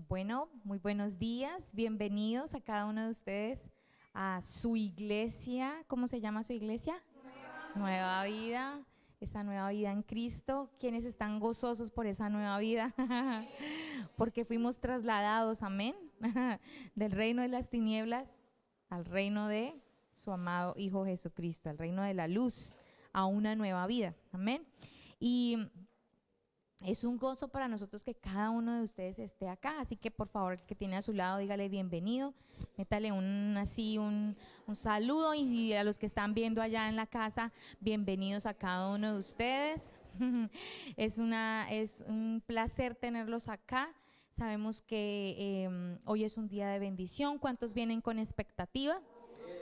Bueno, muy buenos días, bienvenidos a cada uno de ustedes a su iglesia. ¿Cómo se llama su iglesia? Nueva Vida, esa nueva vida en Cristo. ¿Quiénes están gozosos por esa nueva vida? Porque fuimos trasladados, amén, del reino de las tinieblas al reino de su amado Hijo Jesucristo, al reino de la luz, a una nueva vida, amén. Y es un gozo para nosotros que cada uno de ustedes esté acá, así que por favor el que tiene a su lado dígale bienvenido, métale un saludo, y si a los que están viendo allá en la casa, bienvenidos a cada uno de ustedes. Es un placer tenerlos acá. Sabemos que hoy es un día de bendición. ¿Cuántos vienen con expectativa?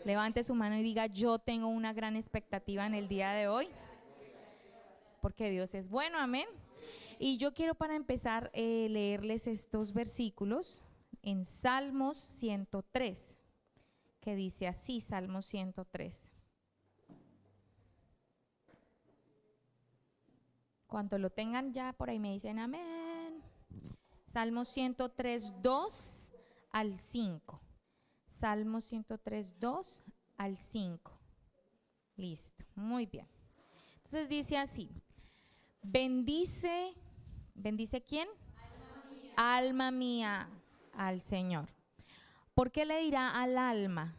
Levante su mano y diga: yo tengo una gran expectativa en el día de hoy, porque Dios es bueno, amén. Y yo quiero, para empezar, leerles estos versículos en Salmos 103, que dice así, Salmos 103. Cuando lo tengan ya por ahí me dicen amén. Salmos 103, 2 al 5. Salmos 103, 2 al 5. Listo, muy bien. Entonces dice así: bendice ¿quién? Alma mía al Señor. ¿Por qué le dirá al alma?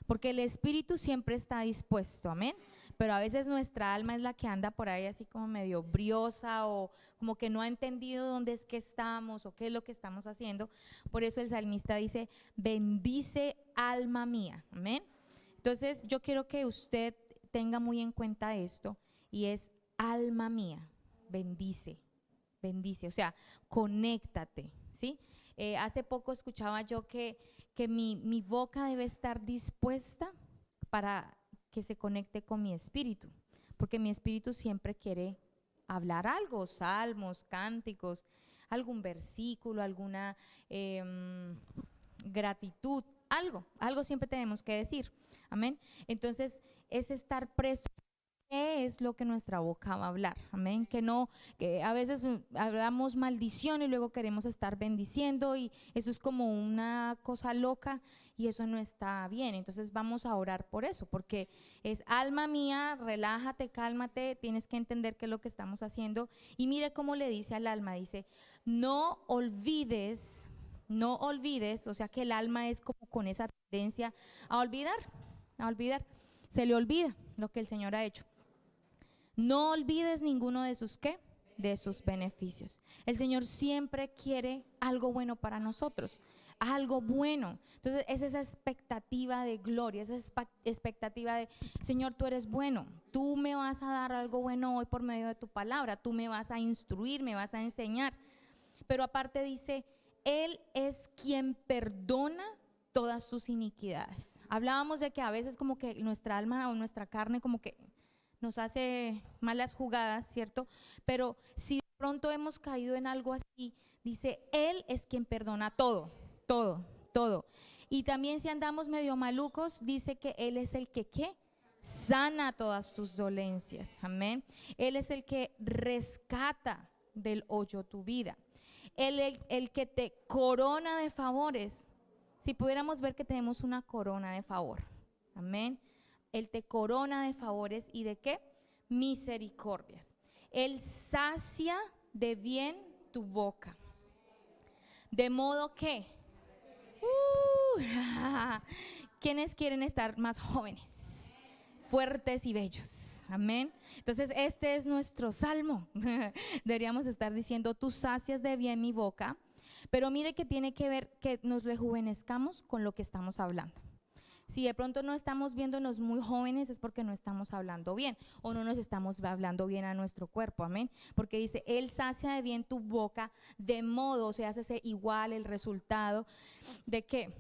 Porque el espíritu siempre está dispuesto, amén. Pero a veces nuestra alma es la que anda por ahí así como medio briosa, o como que no ha entendido dónde es que estamos o qué es lo que estamos haciendo. Por eso el salmista dice: bendice alma mía, amén. Entonces yo quiero que usted tenga muy en cuenta esto, y es: alma mía, bendice, bendice, o sea, conéctate, ¿sí? Hace poco escuchaba yo que mi boca debe estar dispuesta para que se conecte con mi espíritu, porque mi espíritu siempre quiere hablar algo, salmos, cánticos, algún versículo, alguna gratitud, algo siempre tenemos que decir, amén. Entonces es estar presto. ¿Qué es lo que nuestra boca va a hablar? Amén. Que a veces hablamos maldición y luego queremos estar bendiciendo, y eso es como una cosa loca, y eso no está bien. Entonces vamos a orar por eso, porque es: alma mía, relájate, cálmate, tienes que entender qué es lo que estamos haciendo. Y mire cómo le dice al alma, dice: no olvides, no olvides, o sea que el alma es como con esa tendencia a olvidar, se le olvida lo que el Señor ha hecho. No olvides ninguno de sus ¿qué? De sus beneficios. El Señor siempre quiere algo bueno para nosotros, algo bueno. Entonces es esa expectativa de gloria, esa expectativa de: Señor, tú eres bueno, tú me vas a dar algo bueno hoy por medio de tu palabra, tú me vas a instruir, me vas a enseñar. Pero aparte dice: Él es quien perdona todas tus iniquidades. Hablábamos de que a veces como que nuestra alma o nuestra carne como que nos hace malas jugadas, ¿cierto? Pero si de pronto hemos caído en algo así, dice: Él es quien perdona todo, todo, todo. Y también si andamos medio malucos, dice que Él es el que ¿qué? Sana todas tus dolencias, amén. Él es el que rescata del hoyo tu vida. Él el que te corona de favores. Si pudiéramos ver que tenemos una corona de favor, amén. Él te corona de favores y ¿de qué? Misericordias. Él sacia de bien tu boca. De modo que, ¿quiénes quieren estar más jóvenes, fuertes y bellos? Amén. Entonces este es nuestro salmo. Deberíamos estar diciendo: tú sacias de bien mi boca. Pero mire que tiene que ver que nos rejuvenezcamos con lo que estamos hablando. Si de pronto no estamos viéndonos muy jóvenes, es porque no estamos hablando bien, o no nos estamos hablando bien a nuestro cuerpo, amén. Porque dice: Él sacia de bien tu boca, de modo, o sea, hace igual el resultado de qué,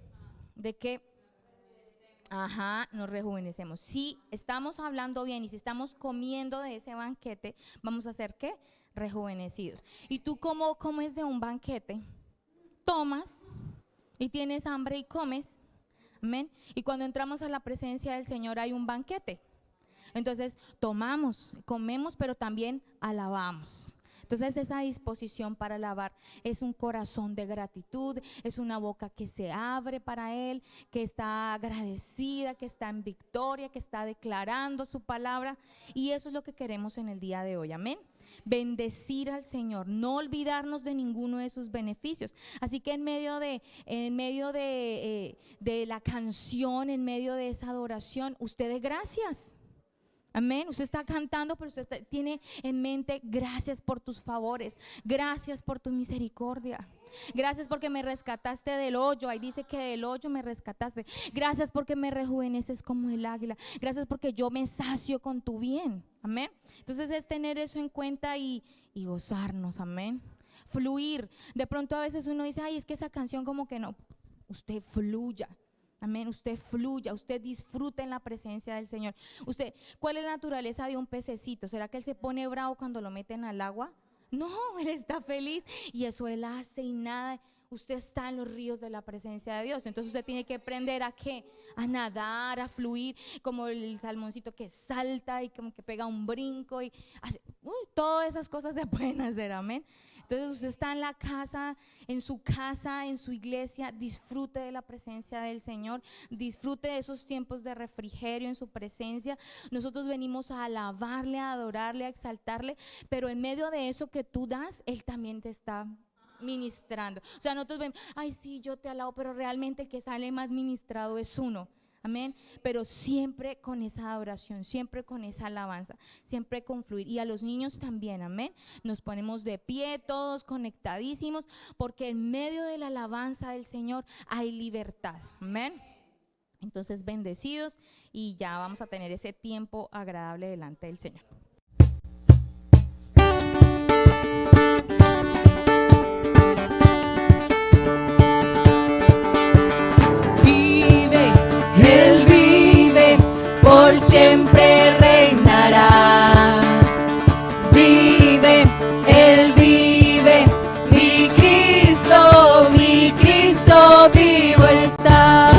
nos rejuvenecemos. Si estamos hablando bien y si estamos comiendo de ese banquete, vamos a ser ¿qué? Rejuvenecidos. ¿Y tú cómo comes de un banquete? Tomas y tienes hambre y comes. Amén. Y cuando entramos a la presencia del Señor hay un banquete. Entonces tomamos, comemos, pero también alabamos. Entonces esa disposición para alabar es un corazón de gratitud, es una boca que se abre para Él, que está agradecida, que está en victoria, que está declarando su palabra, y eso es lo que queremos en el día de hoy, amén. Bendecir al Señor, no olvidarnos de ninguno de sus beneficios. Así que en medio de la canción, en medio de esa adoración, usted dé gracias. Amén. Usted está cantando, pero usted tiene en mente: gracias por tus favores, gracias por tu misericordia, gracias porque me rescataste del hoyo. Ahí dice que del hoyo me rescataste. Gracias porque me rejuveneces como el águila. Gracias porque yo me sacio con tu bien. Amén. Entonces es tener eso en cuenta y gozarnos. Amén. Fluir. De pronto a veces uno dice: ay, es que esa canción como que no. Usted fluya. Amén, usted fluya, usted disfruta en la presencia del Señor. Usted, ¿cuál es la naturaleza de un pececito? ¿Será que él se pone bravo cuando lo meten al agua? No, él está feliz y eso él hace y nada. Usted está en los ríos de la presencia de Dios. Entonces usted tiene que aprender a ¿qué? A nadar, a fluir, como el salmoncito que salta y como que pega un brinco y hace, todas esas cosas se pueden hacer, amén. Entonces usted está en la casa, en su iglesia, disfrute de la presencia del Señor, disfrute de esos tiempos de refrigerio en su presencia. Nosotros venimos a alabarle, a adorarle, a exaltarle, pero en medio de eso que tú das, Él también te está ministrando. O sea, nosotros vemos: ay, sí, yo te alabo, pero realmente el que sale más ministrado es uno. Amén, pero siempre con esa adoración, siempre con esa alabanza, siempre con fluir. Y a los niños también, amén. Nos ponemos de pie todos conectadísimos, porque en medio de la alabanza del Señor hay libertad, amén. Entonces bendecidos, y ya vamos a tener ese tiempo agradable delante del Señor. Él vive, por siempre reinará. Vive, Él vive, mi Cristo vivo está.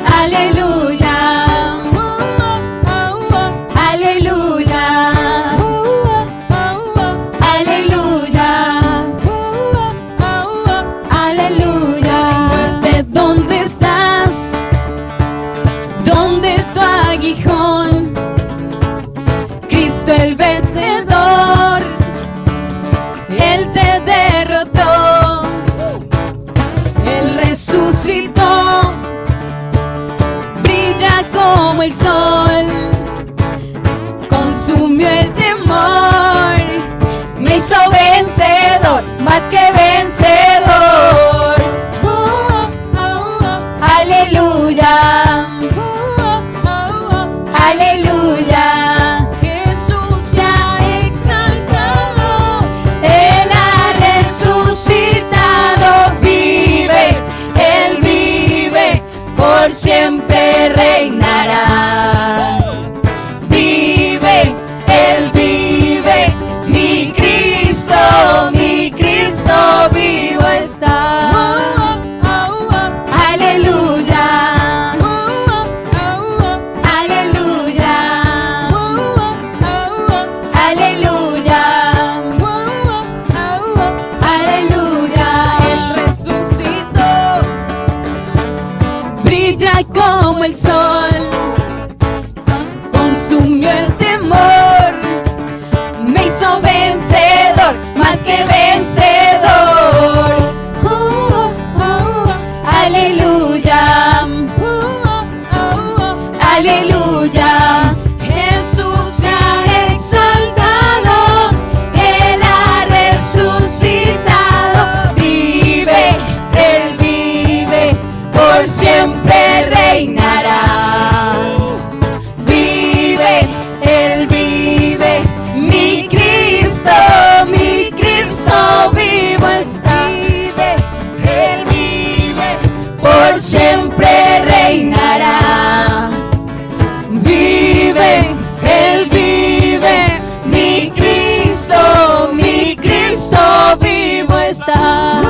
Aleluya, aleluya, aleluya, aleluya. ¿De dónde estás? ¿Dónde tu aguijón? Cristo el vencedor, Él te derrotó, Él resucitó, brilla como el sol, consumió el temor, me hizo vencedor, más que vencedor. Aleluya, aleluya, Jesús se ha exaltado, Él ha resucitado, vive, Él vive, por siempre reinará. Vive, Él vive, mi Cristo vivo está. Como el sol, consumió el temor, me hizo vencedor, más que vencedor. Aleluya, aleluya, Jesús se ha exaltado, Él ha resucitado, vive, Él vive, por siempre reinará. Vive, Él vive, mi Cristo vivo está. Vive, Él vive, por siempre reinará. Vive, Él vive, mi Cristo vivo está.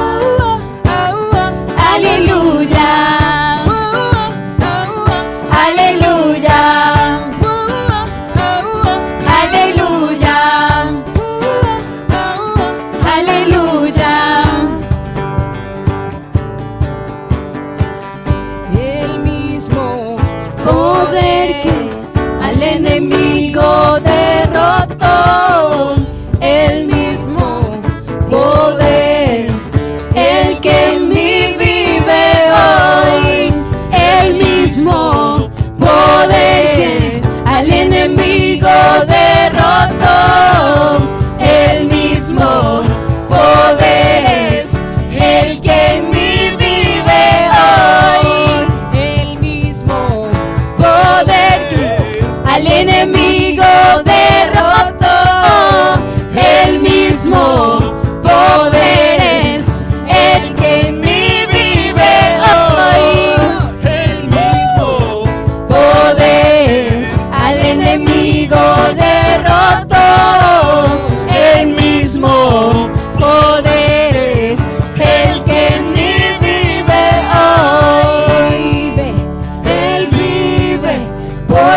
Aleluya,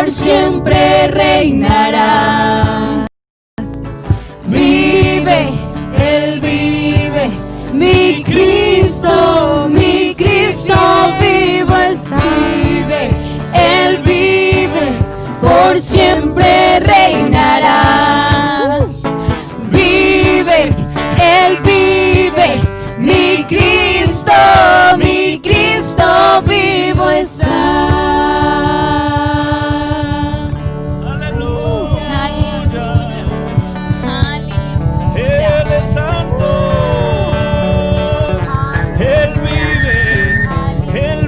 por siempre reinará. Vive, Él vive, mi Cristo vivo está. Vive, Él vive, por siempre reinará. Vive, Él vive, mi Cristo vivo está. Él es santo, Él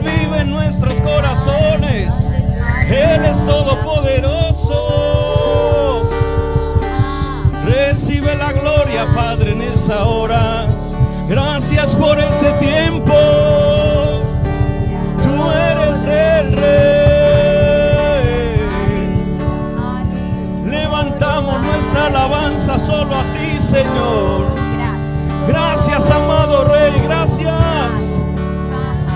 vive en nuestros corazones, Él es todopoderoso. Recibe la gloria, Padre, en esa hora. Gracias por ese tiempo, tú eres el Rey. Levantamos nuestra alabanza solo a ti, Señor. Gracias, amado Rey, gracias.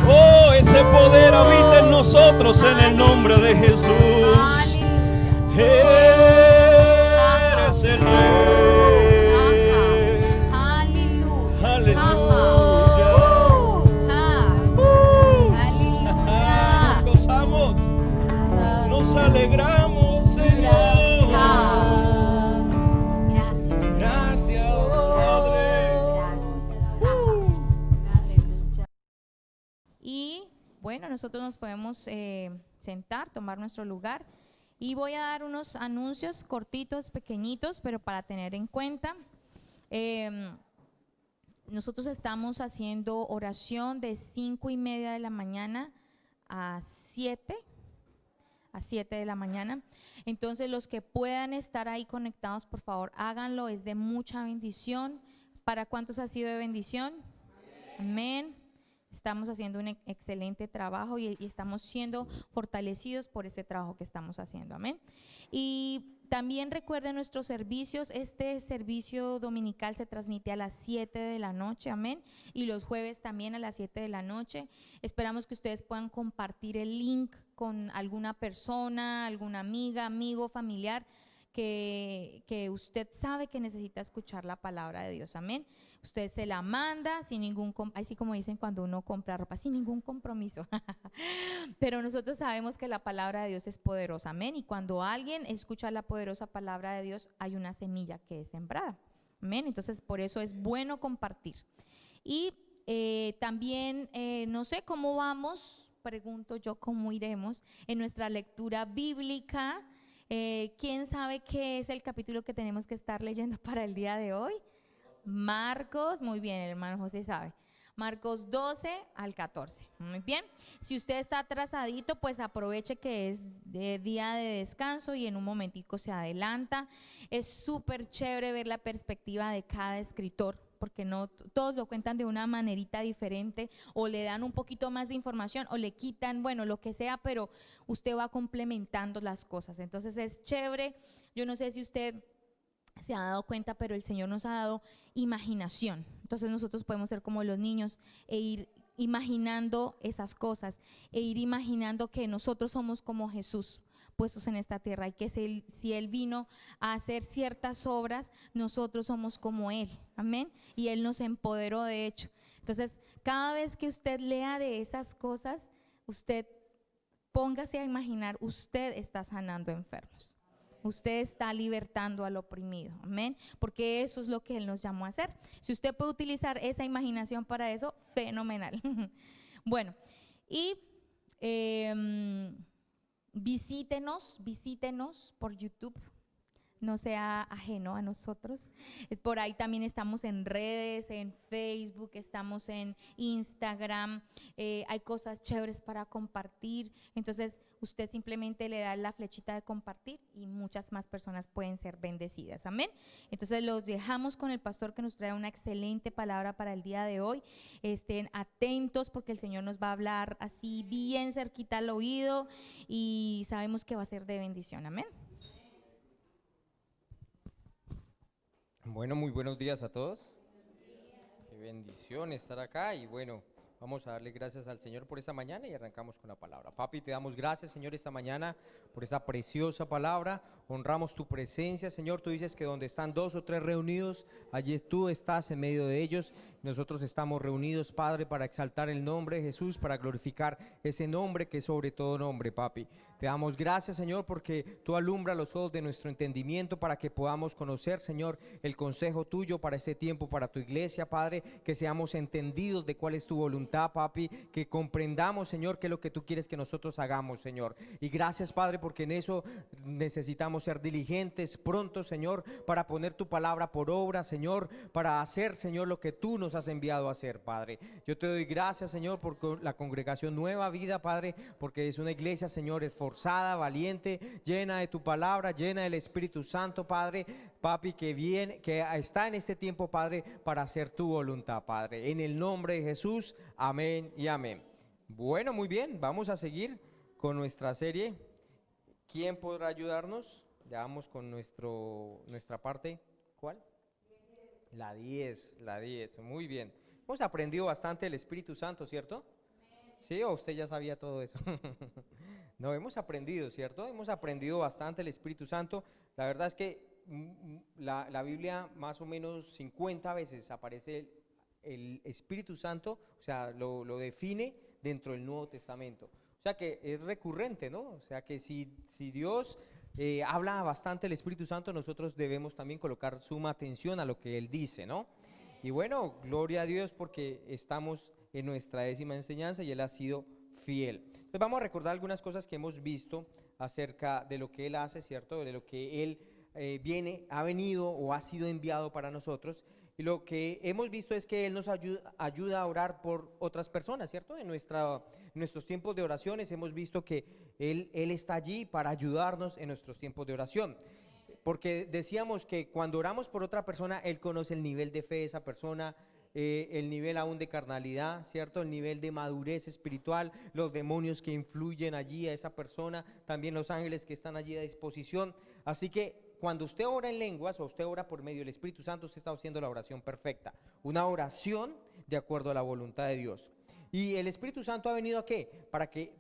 Oh, ese poder habita en nosotros en el nombre de Jesús. Eres el Rey. Aleluya. Nos gozamos, nos alegramos, Señor. Gracias, Padre. Y bueno, nosotros nos podemos sentar, tomar nuestro lugar. Y voy a dar unos anuncios cortitos, pequeñitos, pero para tener en cuenta. Nosotros estamos haciendo oración de 5:30 de la mañana a 7 de la mañana. Entonces, los que puedan estar ahí conectados, por favor, háganlo. Es de mucha bendición. ¿Para cuántos ha sido de bendición? Amén. Estamos haciendo un excelente trabajo y estamos siendo fortalecidos por este trabajo que estamos haciendo. Amén. Y también recuerden nuestros servicios. Este servicio dominical se transmite a las 7 de la noche. Amén. Y los jueves también a las 7 de la noche. Esperamos que ustedes puedan compartir el link con alguna persona, alguna amiga, amigo, familiar que usted sabe que necesita escuchar la palabra de Dios. Amén. Usted se la manda sin ningún, así como dicen cuando uno compra ropa, sin ningún compromiso. Pero nosotros sabemos que la palabra de Dios es poderosa. Amén. Y cuando alguien escucha la poderosa palabra de Dios, hay una semilla que es sembrada. Amén. Entonces, por eso es bueno compartir. Y también, no sé cómo vamos, pregunto yo cómo iremos en nuestra lectura bíblica. ¿Quién sabe qué es el capítulo que tenemos que estar leyendo para el día de hoy? Marcos, muy bien, el hermano José sabe. Marcos 12 al 14. Muy bien. Si usted está atrasadito, pues aproveche que es de día de descanso y en un momentico se adelanta. Es súper chévere ver la perspectiva de cada escritor, porque no todos lo cuentan de una manerita diferente, o le dan un poquito más de información o le quitan, bueno, lo que sea, pero usted va complementando las cosas. Entonces es chévere. Yo no sé si usted se ha dado cuenta, pero el Señor nos ha dado imaginación. Entonces nosotros podemos ser como los niños e ir imaginando esas cosas, e ir imaginando que nosotros somos como Jesús puestos en esta tierra, y que si Él vino a hacer ciertas obras, nosotros somos como Él. Amén. Y Él nos empoderó, de hecho. Entonces, cada vez que usted lea de esas cosas, usted póngase a imaginar, usted está sanando enfermos. Usted está libertando al oprimido. Amén. Porque eso es lo que Él nos llamó a hacer. Si usted puede utilizar esa imaginación para eso, fenomenal. Bueno, y visítenos por YouTube. No sea ajeno a nosotros. Por ahí también estamos en redes, en Facebook, estamos en Instagram. Hay cosas chéveres para compartir. Entonces, usted simplemente le da la flechita de compartir y muchas más personas pueden ser bendecidas. Amén. Entonces, los dejamos con el pastor que nos trae una excelente palabra para el día de hoy. Estén atentos porque el Señor nos va a hablar así bien cerquita al oído y sabemos que va a ser de bendición. Amén. Bueno, muy buenos días a todos. Qué bendición estar acá y bueno, Vamos a darle gracias al Señor por esta mañana y arrancamos con la palabra. Papi, te damos gracias, Señor, esta mañana por esta preciosa palabra. Honramos tu presencia, Señor. Tú dices que donde están 2 o 3 reunidos, allí tú estás en medio de ellos. Nosotros estamos reunidos, Padre, para exaltar el nombre de Jesús, para glorificar ese nombre que es sobre todo nombre, Papi. Te damos gracias, Señor, porque tú alumbras los ojos de nuestro entendimiento para que podamos conocer, Señor, el consejo tuyo para este tiempo, para tu iglesia, Padre, que seamos entendidos de cuál es tu voluntad, Papi, que comprendamos, Señor, qué es lo que tú quieres que nosotros hagamos, Señor. Y gracias, Padre, porque en eso necesitamos ser diligentes, pronto, Señor, para poner tu palabra por obra, Señor, para hacer, Señor, lo que tú nos has enviado a hacer, Padre. Yo te doy gracias, Señor, por la congregación Nueva Vida, Padre, porque es una iglesia, Señor, esforzada, valiente, llena de tu palabra, llena del Espíritu Santo, Padre, Papi, que viene, que está en este tiempo, Padre, para hacer tu voluntad, Padre. En el nombre de Jesús, amén y amén. Bueno, muy bien, vamos a seguir con nuestra serie. ¿Quién podrá ayudarnos? Ya vamos con nuestra parte. ¿Cuál? La 10, muy bien. Hemos aprendido bastante del Espíritu Santo, ¿cierto? ¿Sí? ¿O usted ya sabía todo eso? No, hemos aprendido, ¿cierto? Hemos aprendido bastante el Espíritu Santo. La verdad es que la Biblia más o menos 50 veces aparece el Espíritu Santo, o sea, lo define dentro del Nuevo Testamento. O sea que es recurrente, ¿no? O sea que si Dios habla bastante del Espíritu Santo, nosotros debemos también colocar suma atención a lo que Él dice, ¿no? Y bueno, gloria a Dios porque estamos en nuestra 10ª enseñanza y Él ha sido fiel. Entonces vamos a recordar algunas cosas que hemos visto acerca de lo que Él hace, ¿cierto? De lo que Él ha venido o ha sido enviado para nosotros. Y lo que hemos visto es que Él nos ayuda a orar por otras personas, ¿cierto? En nuestros tiempos de oraciones hemos visto que Él está allí para ayudarnos en nuestros tiempos de oración. Porque decíamos que cuando oramos por otra persona, Él conoce el nivel de fe de esa persona, el nivel aún de carnalidad, ¿cierto? El nivel de madurez espiritual, los demonios que influyen allí a esa persona, también los ángeles que están allí a disposición. Así que cuando usted ora en lenguas o usted ora por medio del Espíritu Santo, usted está haciendo la oración perfecta, una oración de acuerdo a la voluntad de Dios. Y el Espíritu Santo ha venido ¿a qué?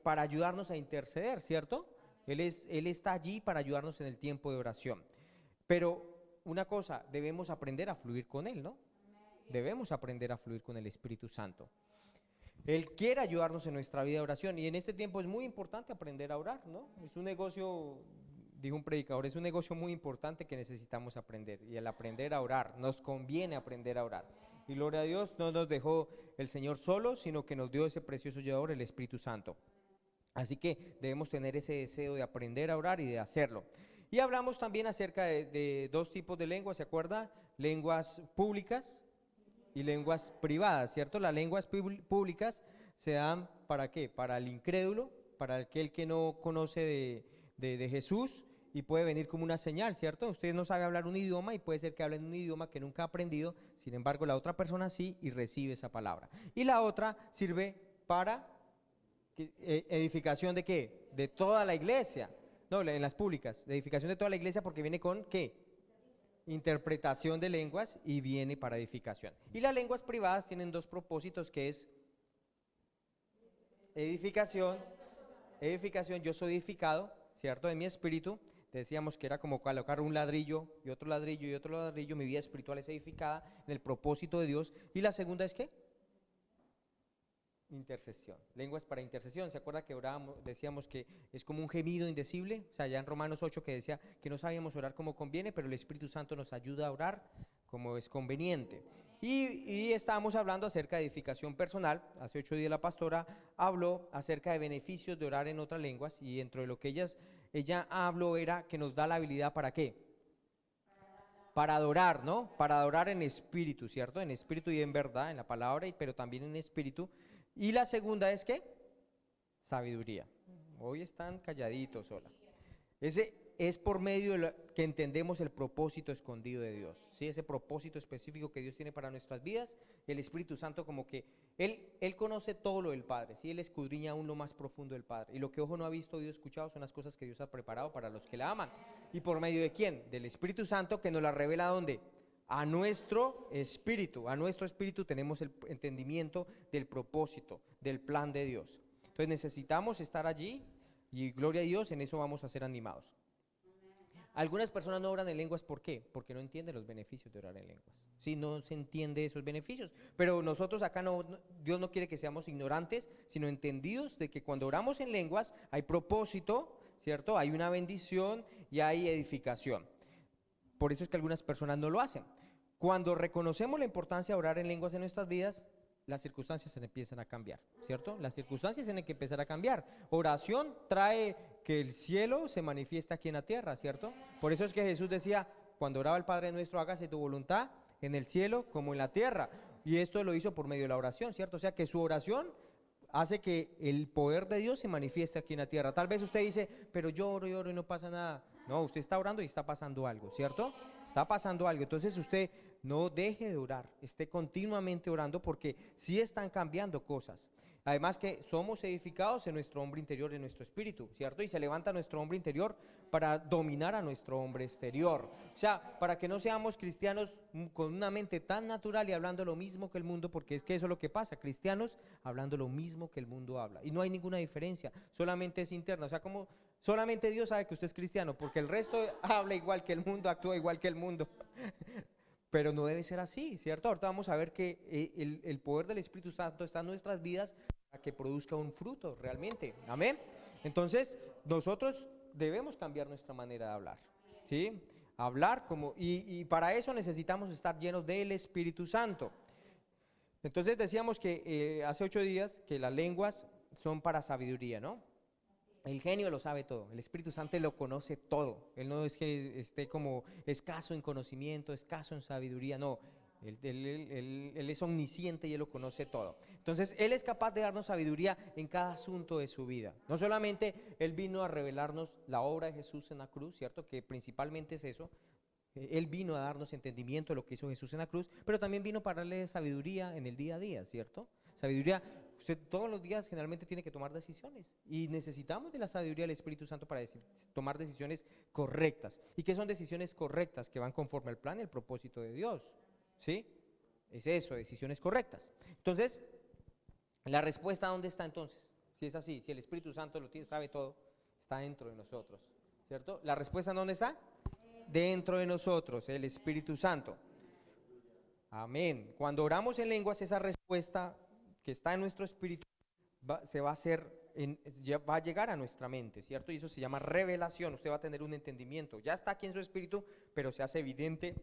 Para ayudarnos a interceder, ¿cierto? Él está allí para ayudarnos en el tiempo de oración. Pero una cosa, debemos aprender a fluir con Él, ¿no? Debemos aprender a fluir con el Espíritu Santo. Él quiere ayudarnos en nuestra vida de oración y en este tiempo es muy importante aprender a orar, ¿no? Es un negocio, dijo un predicador, es un negocio muy importante que necesitamos aprender. Y al aprender a orar, nos conviene aprender a orar. Y gloria a Dios, no nos dejó el Señor solos, sino que nos dio ese precioso ayudador, el Espíritu Santo. Así que debemos tener ese deseo de aprender a orar y de hacerlo. Y hablamos también acerca de 2 tipos de lenguas, ¿se acuerda? Lenguas públicas y lenguas privadas, ¿cierto? Las lenguas públicas se dan ¿para qué? Para el incrédulo, para aquel que no conoce de Jesús y puede venir como una señal, ¿cierto? Usted no sabe hablar un idioma y puede ser que hable en un idioma que nunca ha aprendido, sin embargo la otra persona sí y recibe esa palabra. Y la otra sirve para edificación ¿de qué? De toda la iglesia, no, en las públicas, de edificación de toda la iglesia porque viene con ¿qué? Interpretación de lenguas y viene para edificación. Y las lenguas privadas tienen 2 propósitos que es edificación, yo soy edificado, ¿cierto? En mi espíritu, decíamos que era como colocar un ladrillo y otro ladrillo y otro ladrillo, mi vida espiritual es edificada en el propósito de Dios. Y la segunda es ¿qué? Intercesión, lenguas para intercesión. ¿Se acuerda que orábamos, decíamos que es como un gemido indecible? O sea, ya en Romanos 8 que decía que no sabíamos orar como conviene, pero el Espíritu Santo nos ayuda a orar como es conveniente. Y estábamos hablando acerca de edificación personal. Hace 8 días la pastora habló acerca de beneficios de orar en otras lenguas y dentro de lo que ella habló era que nos da la habilidad ¿para qué? Para adorar, ¿no? Para adorar en espíritu, ¿cierto? En espíritu y en verdad, en la palabra, pero también en espíritu. Y la segunda es ¿qué? Sabiduría. Hoy están calladitos sola. Ese es por medio de que entendemos el propósito escondido de Dios, ¿sí? Ese propósito específico que Dios tiene para nuestras vidas. El Espíritu Santo como que Él conoce todo lo del Padre, ¿sí? Él escudriña aún lo más profundo del Padre. Y lo que ojo no ha visto, oído escuchado, son las cosas que Dios ha preparado para los que la aman. ¿Y por medio de quién? Del Espíritu Santo que nos la revela ¿a dónde? a nuestro espíritu tenemos el entendimiento del propósito, del plan de Dios. Entonces necesitamos estar allí y gloria a Dios, en eso vamos a ser animados. Algunas personas no oran en lenguas, ¿por qué? Porque no entienden los beneficios de orar en lenguas. Sí, no se entiende esos beneficios. Pero nosotros acá Dios no quiere que seamos ignorantes, sino entendidos de que cuando oramos en lenguas hay propósito, ¿cierto? Hay una bendición y hay edificación. Por eso es que algunas personas no lo hacen. Cuando reconocemos la importancia de orar en lenguas en nuestras vidas, las circunstancias se empiezan a cambiar, ¿cierto? Las circunstancias tienen que empezar a cambiar. Oración trae que el cielo se manifiesta aquí en la tierra, ¿cierto? Por eso es que Jesús decía, cuando oraba el Padre nuestro, hágase tu voluntad en el cielo como en la tierra. Y esto lo hizo por medio de la oración, ¿cierto? O sea que su oración hace que el poder de Dios se manifieste aquí en la tierra. Tal vez usted dice, pero yo oro y oro y no pasa nada. No, usted está orando y está pasando algo, ¿cierto? Está pasando algo. Entonces usted no deje de orar, esté continuamente orando porque sí están cambiando cosas. Además que somos edificados en nuestro hombre interior, en nuestro espíritu, ¿cierto? Y se levanta nuestro hombre interior para dominar a nuestro hombre exterior. O sea, para que no seamos cristianos con una mente tan natural y hablando lo mismo que el mundo, porque es que eso es lo que pasa, cristianos hablando lo mismo que el mundo habla. Y no hay ninguna diferencia, solamente es interna. O sea, como solamente Dios sabe que usted es cristiano, porque el resto habla igual que el mundo, actúa igual que el mundo. Pero no debe ser así, ¿cierto? Ahorita vamos a ver que el poder del Espíritu Santo está en nuestras vidas para que produzca un fruto realmente. Amén. Entonces, nosotros debemos cambiar nuestra manera de hablar, ¿sí? Hablar como, y para eso necesitamos estar llenos del Espíritu Santo. Entonces decíamos que hace 8 días que las lenguas son para sabiduría, ¿no? El genio lo sabe todo, el Espíritu Santo lo conoce todo. Él no es que esté como escaso en conocimiento, escaso en sabiduría, no. Él es omnisciente y Él lo conoce todo. Entonces, Él es capaz de darnos sabiduría en cada asunto de su vida. No solamente Él vino a revelarnos la obra de Jesús en la cruz, ¿cierto? Que principalmente es eso. Él vino a darnos entendimiento de lo que hizo Jesús en la cruz, pero también vino para darle sabiduría en el día a día, ¿cierto? Sabiduría. Usted todos los días generalmente tiene que tomar decisiones y necesitamos de la sabiduría del Espíritu Santo para tomar decisiones correctas. ¿Y qué son decisiones correctas? Que van conforme al plan y el propósito de Dios, ¿sí? Es eso, decisiones correctas. Entonces, ¿la respuesta dónde está entonces? Si es así, si el Espíritu Santo lo tiene, sabe todo, está dentro de nosotros, ¿cierto? ¿La respuesta dónde está? Dentro de nosotros, el Espíritu Santo. Amén. Cuando oramos en lenguas, esa respuesta que está en nuestro espíritu va a llegar a nuestra mente, ¿cierto? Y eso se llama revelación. Usted va a tener un entendimiento. Ya está aquí en su espíritu, pero se hace evidente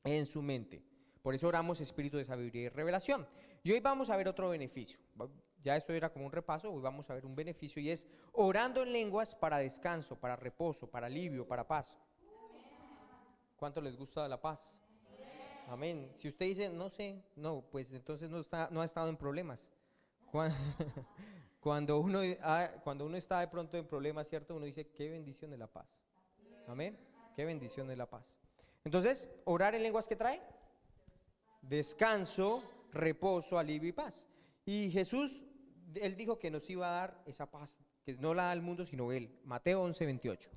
en su mente. Por eso oramos espíritu de sabiduría y revelación. Y hoy vamos a ver otro beneficio. Ya esto era como un repaso, hoy vamos a ver un beneficio y es orando en lenguas para descanso, para reposo, para alivio, para paz. ¿Cuánto les gusta la paz? Amén. Si usted dice, no sé, no, pues entonces no ha estado en problemas. Cuando uno está de pronto en problemas, ¿cierto? Uno dice, qué bendición de la paz. Amén. Qué bendición de la paz. Entonces, orar en lenguas, ¿qué trae? Descanso, reposo, alivio y paz. Y Jesús, Él dijo que nos iba a dar esa paz, que no la da el mundo, sino Él. Mateo 11:28.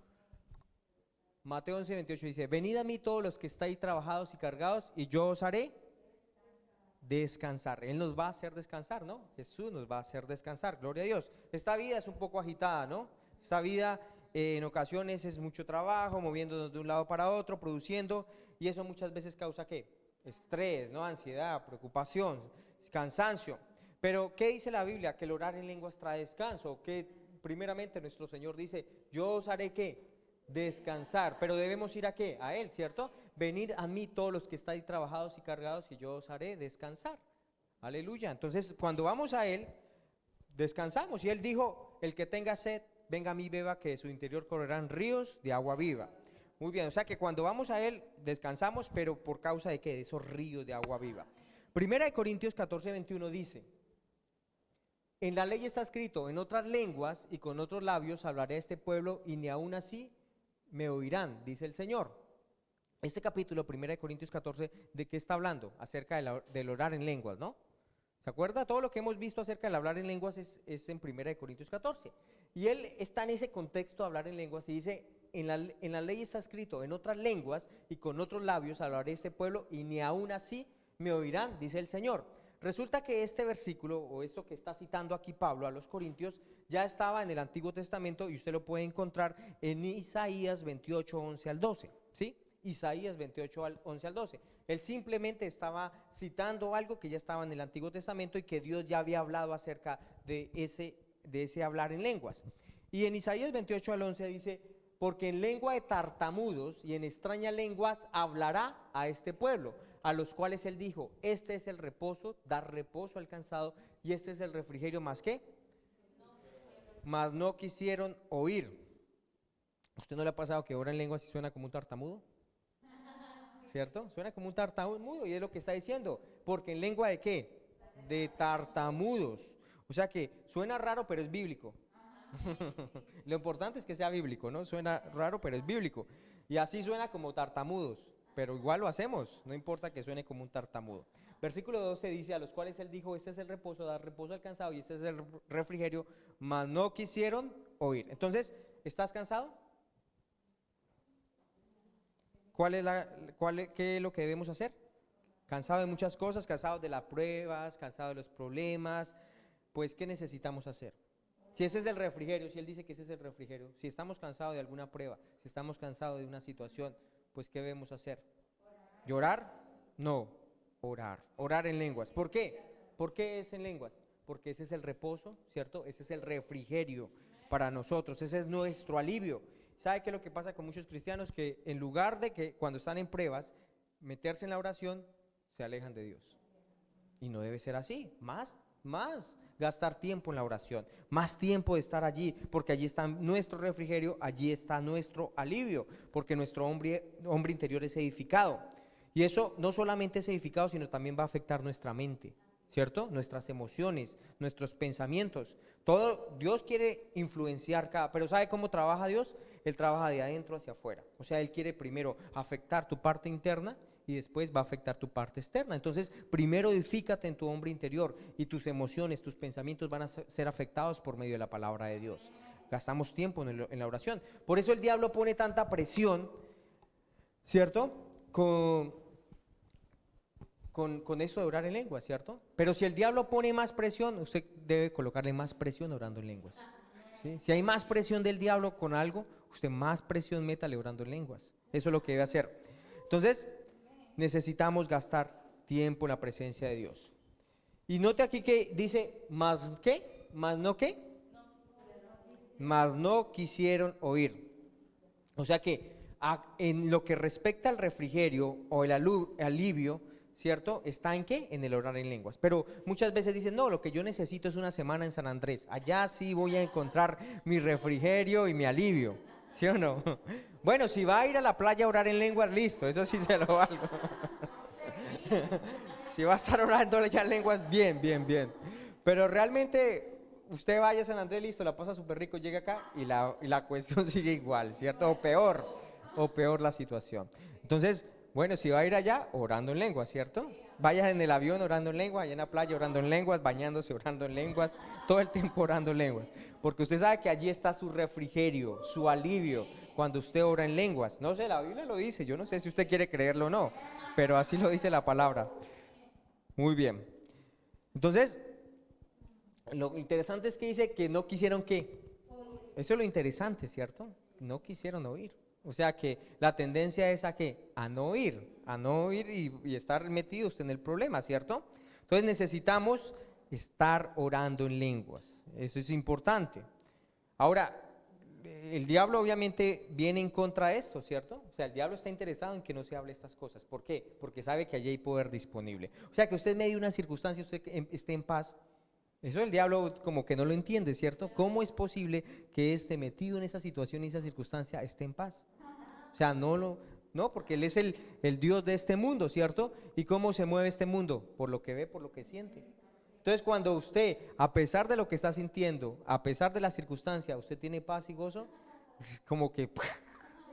Mateo 11:28 dice, venid a mí todos los que estáis trabajados y cargados, y yo os haré descansar. Él nos va a hacer descansar, ¿no? Jesús nos va a hacer descansar, gloria a Dios. Esta vida es un poco agitada, ¿no? Esta vida en ocasiones es mucho trabajo, moviéndonos de un lado para otro, produciendo, y eso muchas veces causa ¿qué? Estrés, ¿no? Ansiedad, preocupación, cansancio. Pero ¿qué dice la Biblia? Que el orar en lenguas trae descanso, que primeramente nuestro Señor dice, yo os haré ¿qué? Descansar, pero debemos ir ¿a qué? A Él, ¿cierto? Venid a mí todos los que estáis trabajados y cargados y yo os haré descansar. Aleluya. Entonces, cuando vamos a Él, descansamos. Y Él dijo, el que tenga sed, venga a mí, beba, que de su interior correrán ríos de agua viva. Muy bien, o sea que cuando vamos a Él, descansamos, pero por causa de ¿qué? De esos ríos de agua viva. Primera de Corintios 14:21 dice, en la ley está escrito, en otras lenguas y con otros labios hablaré a este pueblo y ni aún así me oirán, dice el Señor. Este capítulo, 1 Corintios 14, ¿de qué está hablando? Acerca del orar en lenguas, ¿no? ¿Se acuerda? Todo lo que hemos visto acerca del hablar en lenguas es en 1 Corintios 14. Y él está en ese contexto de hablar en lenguas y dice, en la ley está escrito, en otras lenguas y con otros labios hablaré a este pueblo y ni aún así me oirán, dice el Señor. Resulta que este versículo, o esto que está citando aquí Pablo a los Corintios, ya estaba en el Antiguo Testamento y usted lo puede encontrar en Isaías 28, 11 al 12, ¿sí? Isaías 28, 11 al 12. Él simplemente estaba citando algo que ya estaba en el Antiguo Testamento y que Dios ya había hablado acerca de ese hablar en lenguas. Y en Isaías 28 al 11 dice, porque en lengua de tartamudos y en extrañas lenguas hablará a este pueblo, a los cuales él dijo, este es el reposo, dar reposo al cansado, y este es el refrigerio, ¿más qué? Mas no quisieron oír. ¿Usted no le ha pasado que ora en lenguas y suena como un tartamudo? ¿Cierto? Suena como un tartamudo y es lo que está diciendo, porque en lengua de ¿qué? De tartamudos. O sea que suena raro, pero es bíblico. Lo importante es que sea bíblico, ¿no? Suena raro, pero es bíblico. Y así suena como tartamudos, pero igual lo hacemos, no importa que suene como un tartamudo. Versículo 12 dice, a los cuales él dijo, este es el reposo, dar reposo al cansado, y este es el refrigerio, mas no quisieron oír. Entonces, ¿estás cansado? ¿Qué es lo que debemos hacer? Cansado de muchas cosas, cansado de las pruebas, cansado de los problemas, pues ¿qué necesitamos hacer? Si ese es el refrigerio, si él dice que ese es el refrigerio, si estamos cansados de alguna prueba, si estamos cansados de una situación, pues ¿qué debemos hacer? ¿Llorar? No, orar. Orar en lenguas. ¿Por qué? ¿Por qué es en lenguas? Porque ese es el reposo, ¿cierto? Ese es el refrigerio para nosotros, ese es nuestro alivio. ¿Sabe qué es lo que pasa con muchos cristianos? Que en lugar de que cuando están en pruebas, meterse en la oración, se alejan de Dios. Y no debe ser así, más gastar tiempo en la oración, más tiempo de estar allí, porque allí está nuestro refrigerio, allí está nuestro alivio, porque nuestro hombre interior es edificado. Y eso no solamente es edificado, sino también va a afectar nuestra mente, ¿cierto? Nuestras emociones, nuestros pensamientos. Todo, Dios quiere influenciar pero ¿sabe cómo trabaja Dios? Él trabaja de adentro hacia afuera. O sea, Él quiere primero afectar tu parte interna y después va a afectar tu parte externa. Entonces, primero edifícate en tu hombre interior y tus emociones, tus pensamientos van a ser afectados por medio de la palabra de Dios. Gastamos tiempo en la oración. Por eso el diablo pone tanta presión, ¿cierto? Con eso de orar en lenguas, ¿cierto? Pero si el diablo pone más presión, usted debe colocarle más presión orando en lenguas, ¿sí? Si hay más presión del diablo con algo, usted más presión métale orando en lenguas. Eso es lo que debe hacer. Entonces, necesitamos gastar tiempo en la presencia de Dios. Y note aquí que dice, ¿más qué? ¿Más no qué? Mas no quisieron oír. O sea que en lo que respecta al refrigerio o el alivio, ¿cierto? ¿Está en qué? En el orar en lenguas. Pero muchas veces dicen, no, lo que yo necesito es una semana en San Andrés. Allá sí voy a encontrar mi refrigerio y mi alivio. ¿Sí o no? Bueno, si va a ir a la playa a orar en lenguas, listo, eso sí se lo valgo. Si va a estar orando ya en lenguas, bien. Pero realmente usted vaya a San Andrés, listo, la pasa súper rico, llega acá y la cuestión sigue igual, ¿cierto? O peor la situación. Entonces, bueno, si va a ir allá, orando en lenguas, ¿cierto? Vaya en el avión orando en lenguas, allá en la playa orando en lenguas, bañándose orando en lenguas, todo el tiempo orando en lenguas. Porque usted sabe que allí está su refrigerio, su alivio, cuando usted ora en lenguas. No sé, la Biblia lo dice, yo no sé si usted quiere creerlo o no, pero así lo dice la palabra. Muy bien. Entonces, lo interesante es que dice que no quisieron ¿qué? Eso es lo interesante, ¿cierto? No quisieron oír. O sea que la tendencia es ¿a qué? A no oír y estar metidos en el problema, ¿cierto? Entonces necesitamos estar orando en lenguas, eso es importante. Ahora, el diablo obviamente viene en contra de esto, ¿cierto? O sea, el diablo está interesado en que no se hable estas cosas. ¿Por qué? Porque sabe que allí hay poder disponible. O sea, que usted en medio de una circunstancia, usted esté en paz. Eso el diablo como que no lo entiende, ¿cierto? ¿Cómo es posible que esté metido en esa situación y esa circunstancia esté en paz? O sea, no, porque Él es el Dios de este mundo, ¿cierto? ¿Y cómo se mueve este mundo? Por lo que ve, por lo que siente. Entonces, cuando usted, a pesar de lo que está sintiendo, a pesar de la circunstancia, usted tiene paz y gozo, es como que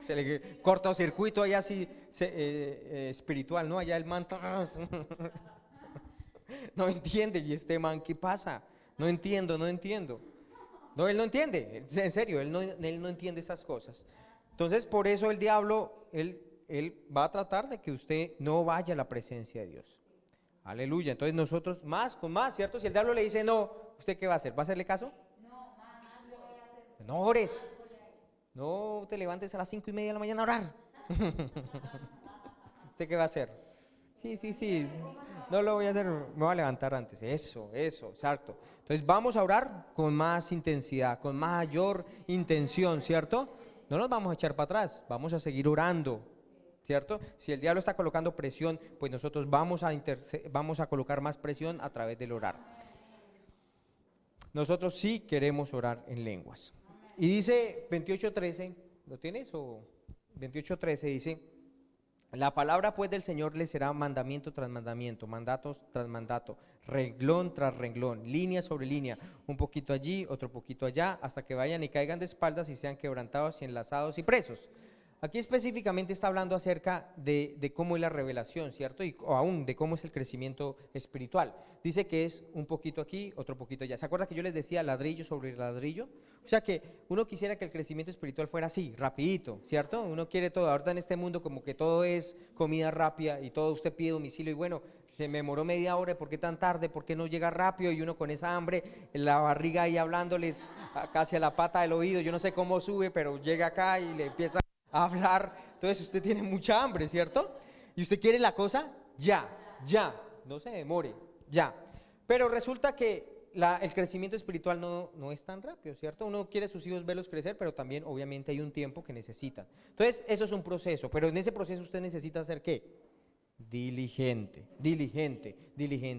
se le cortocircuito allá así espiritual, ¿no? Allá el manto no entiende, y este man, ¿qué pasa? No entiendo. No, él no entiende, en serio, él no entiende esas cosas. Entonces, por eso el diablo, él va a tratar de que usted no vaya a la presencia de Dios. Aleluya. Entonces nosotros más con más, ¿cierto? Si el diablo le dice no, ¿usted qué va a hacer? ¿Va a hacerle caso? No ores. No te levantes a las 5:30 de la mañana a orar. ¿Usted qué va a hacer? Sí. No lo voy a hacer, me voy a levantar antes. Eso, exacto. Entonces vamos a orar con más intensidad, con mayor intención, ¿cierto? No nos vamos a echar para atrás, vamos a seguir orando, ¿cierto? Si el diablo está colocando presión, pues nosotros vamos a colocar más presión a través del orar. Nosotros sí queremos orar en lenguas. Y dice 28:13, ¿lo tienes? O 28:13 dice: la palabra pues del Señor les será mandamiento tras mandamiento, mandatos tras mandato, renglón tras renglón, línea sobre línea, un poquito allí, otro poquito allá, hasta que vayan y caigan de espaldas y sean quebrantados y enlazados y presos. Aquí específicamente está hablando acerca de cómo es la revelación, ¿cierto? O aún de cómo es el crecimiento espiritual. Dice que es un poquito aquí, otro poquito allá. ¿Se acuerda que yo les decía ladrillo sobre ladrillo? O sea que uno quisiera que el crecimiento espiritual fuera así, rapidito, ¿cierto? Uno quiere todo. Ahorita en este mundo como que todo es comida rápida y todo usted pide domicilio y bueno, se me demoró media hora, ¿por qué tan tarde? ¿Por qué no llega rápido? Y uno con esa hambre, la barriga ahí hablándoles casi a la pata del oído, yo no sé cómo sube, pero llega acá y le empieza a hablar. Entonces usted tiene mucha hambre, ¿cierto? Y usted quiere la cosa ya, no se demore, ya. Pero resulta que el crecimiento espiritual no es tan rápido, ¿cierto? Uno quiere a sus hijos verlos crecer, pero también obviamente hay un tiempo que necesitan. Entonces eso es un proceso, pero en ese proceso usted necesita ser ¿qué? Diligente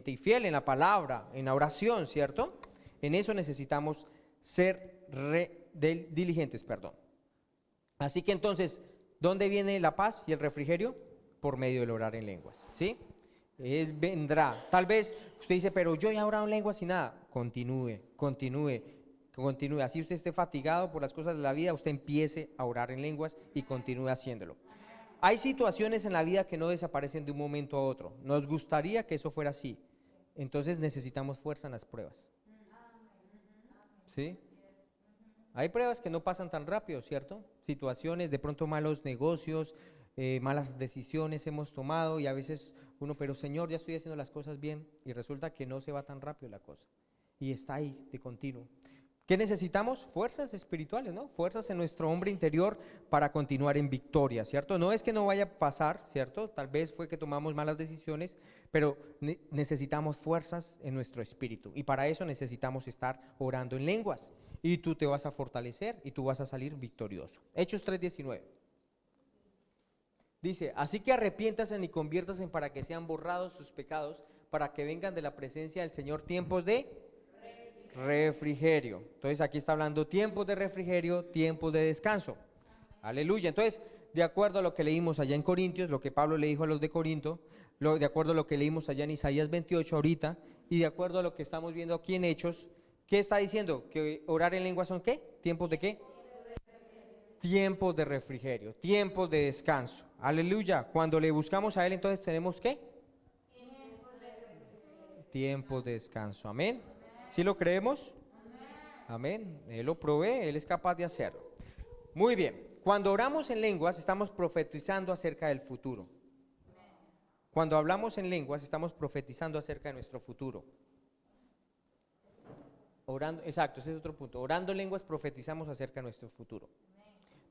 y fiel en la palabra, en la oración, ¿cierto? En eso necesitamos ser diligentes, perdón. Así que entonces, ¿dónde viene la paz y el refrigerio? Por medio del orar en lenguas, ¿sí? Él vendrá. Tal vez usted dice, pero yo ya he orado en lenguas y nada. Continúe. Así usted esté fatigado por las cosas de la vida, usted empiece a orar en lenguas y continúe haciéndolo. Hay situaciones en la vida que no desaparecen de un momento a otro. Nos gustaría que eso fuera así. Entonces necesitamos fuerza en las pruebas. ¿Sí? Hay pruebas que no pasan tan rápido, ¿cierto? Situaciones, de pronto malos negocios, malas decisiones hemos tomado y a veces uno, pero Señor, ya estoy haciendo las cosas bien y resulta que no se va tan rápido la cosa y está ahí de continuo. ¿Qué necesitamos? Fuerzas espirituales, ¿no? Fuerzas en nuestro hombre interior para continuar en victoria, ¿cierto? No es que no vaya a pasar, ¿cierto? Tal vez fue que tomamos malas decisiones, pero necesitamos fuerzas en nuestro espíritu y para eso necesitamos estar orando en lenguas. Y tú te vas a fortalecer y tú vas a salir victorioso. Hechos 3:19. Dice, así que arrepiéntase y conviértase para que sean borrados sus pecados, para que vengan de la presencia del Señor tiempos de refrigerio. Entonces aquí está hablando tiempos de refrigerio, tiempos de descanso. Aleluya. Entonces, de acuerdo a lo que leímos allá en Corintios, lo que Pablo le dijo a los de Corinto, de acuerdo a lo que leímos allá en Isaías 28 ahorita, y de acuerdo a lo que estamos viendo aquí en Hechos, ¿qué está diciendo? Que orar en lengua son ¿qué? ¿Tiempos de qué? Tiempos de refrigerio, tiempos de descanso. Aleluya. Cuando le buscamos a Él, entonces tenemos ¿qué? Tiempos de descanso. Amén. ¿Sí lo creemos? Amén. Él lo provee, Él es capaz de hacerlo. Muy bien. Cuando oramos en lenguas, estamos profetizando acerca del futuro. Cuando hablamos en lenguas, estamos profetizando acerca de nuestro futuro. Orando, exacto, ese es otro punto. Orando en lenguas profetizamos acerca de nuestro futuro.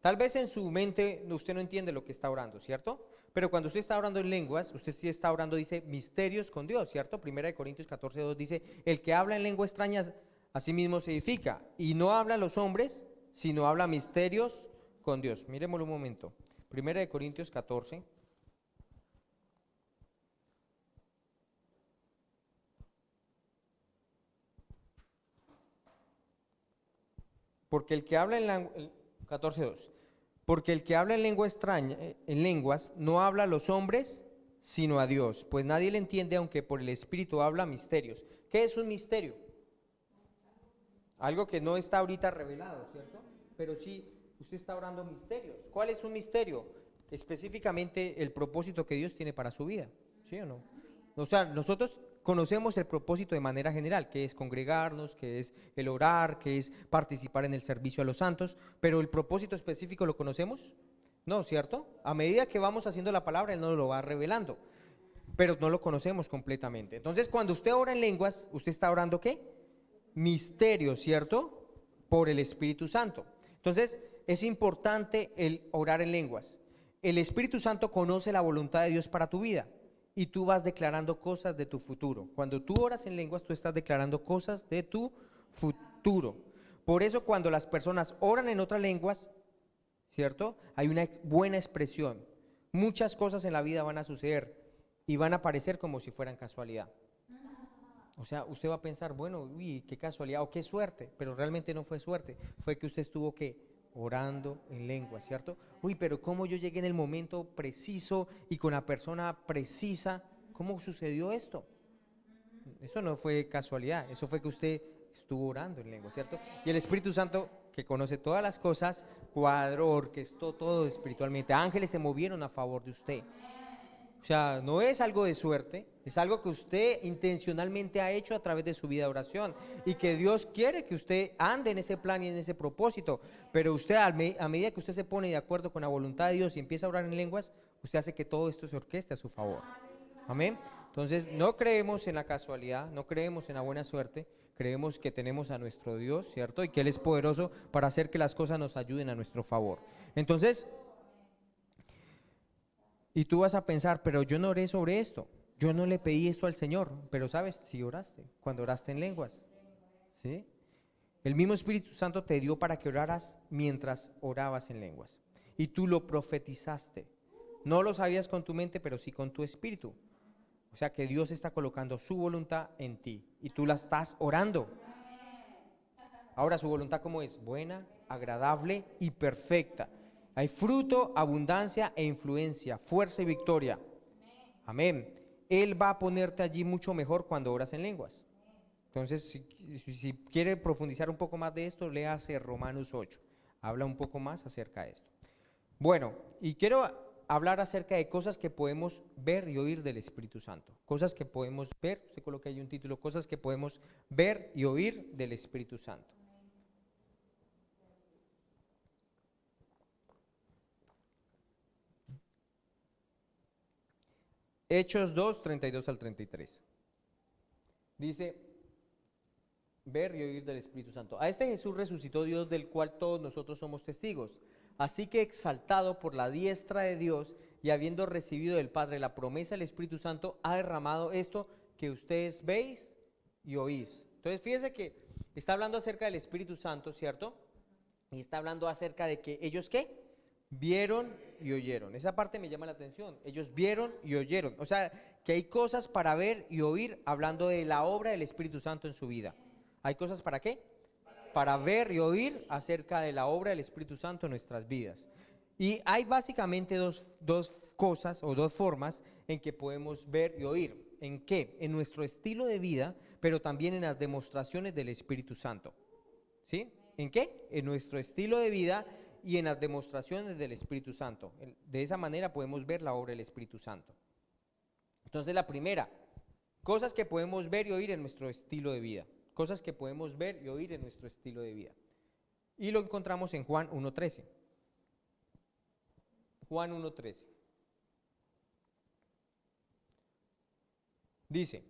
Tal vez en su mente usted no entiende lo que está orando, ¿cierto? Pero cuando usted está orando en lenguas, usted sí está orando, dice, misterios con Dios, ¿cierto? 1 Corintios 14:2 dice, el que habla en lengua extraña a sí mismo se edifica, y no habla a los hombres, sino habla misterios con Dios. Miremoslo un momento. 1 Corintios 14. Porque el que habla en 14:2. Porque el que habla en lengua extraña, en lenguas, no habla a los hombres, sino a Dios, pues nadie le entiende, aunque por el Espíritu habla misterios. ¿Qué es un misterio? Algo que no está ahorita revelado, ¿cierto? Pero sí, usted está orando misterios. ¿Cuál es un misterio? Específicamente el propósito que Dios tiene para su vida, ¿sí o no? O sea, nosotros conocemos el propósito de manera general, que es congregarnos, que es el orar, que es participar en el servicio a los santos, pero el propósito específico ¿lo conocemos? No, ¿cierto? A medida que vamos haciendo la palabra, Él nos lo va revelando, pero no lo conocemos completamente. Entonces, cuando usted ora en lenguas, ¿usted está orando qué? Misterio, ¿cierto? Por el Espíritu Santo. Entonces, es importante el orar en lenguas. El Espíritu Santo conoce la voluntad de Dios para tu vida y tú vas declarando cosas de tu futuro. Cuando tú oras en lenguas, tú estás declarando cosas de tu futuro. Por eso, cuando las personas oran en otras lenguas, ¿cierto? Hay una buena expresión. Muchas cosas en la vida van a suceder y van a parecer como si fueran casualidad. O sea, usted va a pensar, bueno, uy, qué casualidad o qué suerte, pero realmente no fue suerte, fue que usted estuvo orando en lengua, ¿cierto? Uy, pero cómo yo llegué en el momento preciso y con la persona precisa, ¿cómo sucedió esto? Eso no fue casualidad, eso fue que usted estuvo orando en lengua, ¿cierto? Y el Espíritu Santo, que conoce todas las cosas, cuadró, orquestó todo espiritualmente. Ángeles se movieron a favor de usted. O sea, no es algo de suerte, es algo que usted intencionalmente ha hecho a través de su vida de oración y que Dios quiere que usted ande en ese plan y en ese propósito, pero usted a medida que usted se pone de acuerdo con la voluntad de Dios y empieza a orar en lenguas, usted hace que todo esto se orqueste a su favor. Amén. Entonces, no creemos en la casualidad, no creemos en la buena suerte, creemos que tenemos a nuestro Dios, ¿cierto? Y que Él es poderoso para hacer que las cosas nos ayuden a nuestro favor. Entonces, y tú vas a pensar, pero yo no oré sobre esto, yo no le pedí esto al Señor, pero sabes, sí oraste, cuando oraste en lenguas, ¿sí? El mismo Espíritu Santo te dio para que oraras mientras orabas en lenguas, y tú lo profetizaste, no lo sabías con tu mente, pero sí con tu espíritu, o sea que Dios está colocando su voluntad en ti, y tú la estás orando. Ahora, su voluntad, ¿cómo es? Buena, agradable y perfecta. Hay fruto, abundancia e influencia, fuerza y victoria. Amén. Él va a ponerte allí mucho mejor cuando oras en lenguas. Entonces, si quiere profundizar un poco más de esto, léase Romanos 8. Habla un poco más acerca de esto. Bueno, y quiero hablar acerca de cosas que podemos ver y oír del Espíritu Santo. Cosas que podemos ver, usted coloca ahí un título, cosas que podemos ver y oír del Espíritu Santo. Hechos 2, 32 al 33. Dice, ver y oír del Espíritu Santo. A este Jesús resucitó Dios, del cual todos nosotros somos testigos. Así que exaltado por la diestra de Dios y habiendo recibido del Padre la promesa del Espíritu Santo, ha derramado esto que ustedes veis y oís. Entonces fíjense que está hablando acerca del Espíritu Santo, ¿cierto? Y está hablando acerca de que ellos, ¿qué? Vieron y oyeron. Esa parte me llama la atención. Ellos vieron y oyeron. O sea, que hay cosas para ver y oír hablando de la obra del Espíritu Santo en su vida. ¿Hay cosas para qué? Para ver y oír acerca de la obra del Espíritu Santo en nuestras vidas. Y hay básicamente dos cosas o dos formas en que podemos ver y oír. ¿En qué? En nuestro estilo de vida, pero también en las demostraciones del Espíritu Santo. ¿Sí? ¿En qué? En nuestro estilo de vida y en las demostraciones del Espíritu Santo. De esa manera podemos ver la obra del Espíritu Santo. Entonces la primera, cosas que podemos ver y oír en nuestro estilo de vida. Cosas que podemos ver y oír en nuestro estilo de vida. Y lo encontramos en Juan 1:13. Juan 1:13. Dice,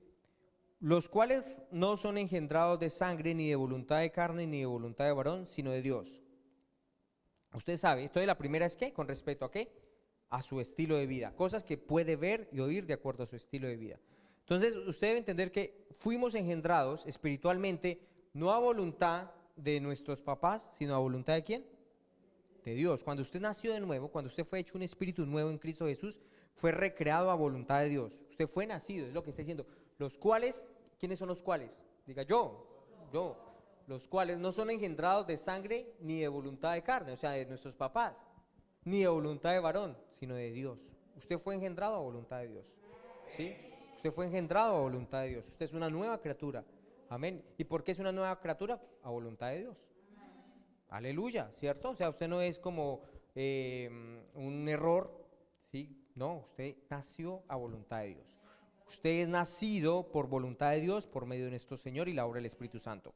los cuales no son engendrados de sangre, ni de voluntad de carne, ni de voluntad de varón, sino de Dios. Usted sabe, entonces la primera es ¿qué? Con respecto a ¿qué? A su estilo de vida. Cosas que puede ver y oír de acuerdo a su estilo de vida. Entonces usted debe entender que fuimos engendrados espiritualmente no a voluntad de nuestros papás, sino a voluntad ¿de quién? De Dios. Cuando usted nació de nuevo, cuando usted fue hecho un espíritu nuevo en Cristo Jesús, fue recreado a voluntad de Dios. Usted fue nacido, es lo que está diciendo. Los cuales, ¿quiénes son los cuales? Diga yo. Los cuales no son engendrados de sangre ni de voluntad de carne, o sea, de nuestros papás, ni de voluntad de varón, sino de Dios. Usted fue engendrado a voluntad de Dios. ¿Sí? Usted fue engendrado a voluntad de Dios. Usted es una nueva criatura. Amén. ¿Y por qué es una nueva criatura? A voluntad de Dios. Aleluya, ¿cierto? O sea, usted no es como un error, ¿sí? No, usted nació a voluntad de Dios. Usted es nacido por voluntad de Dios por medio de nuestro Señor y la obra del Espíritu Santo.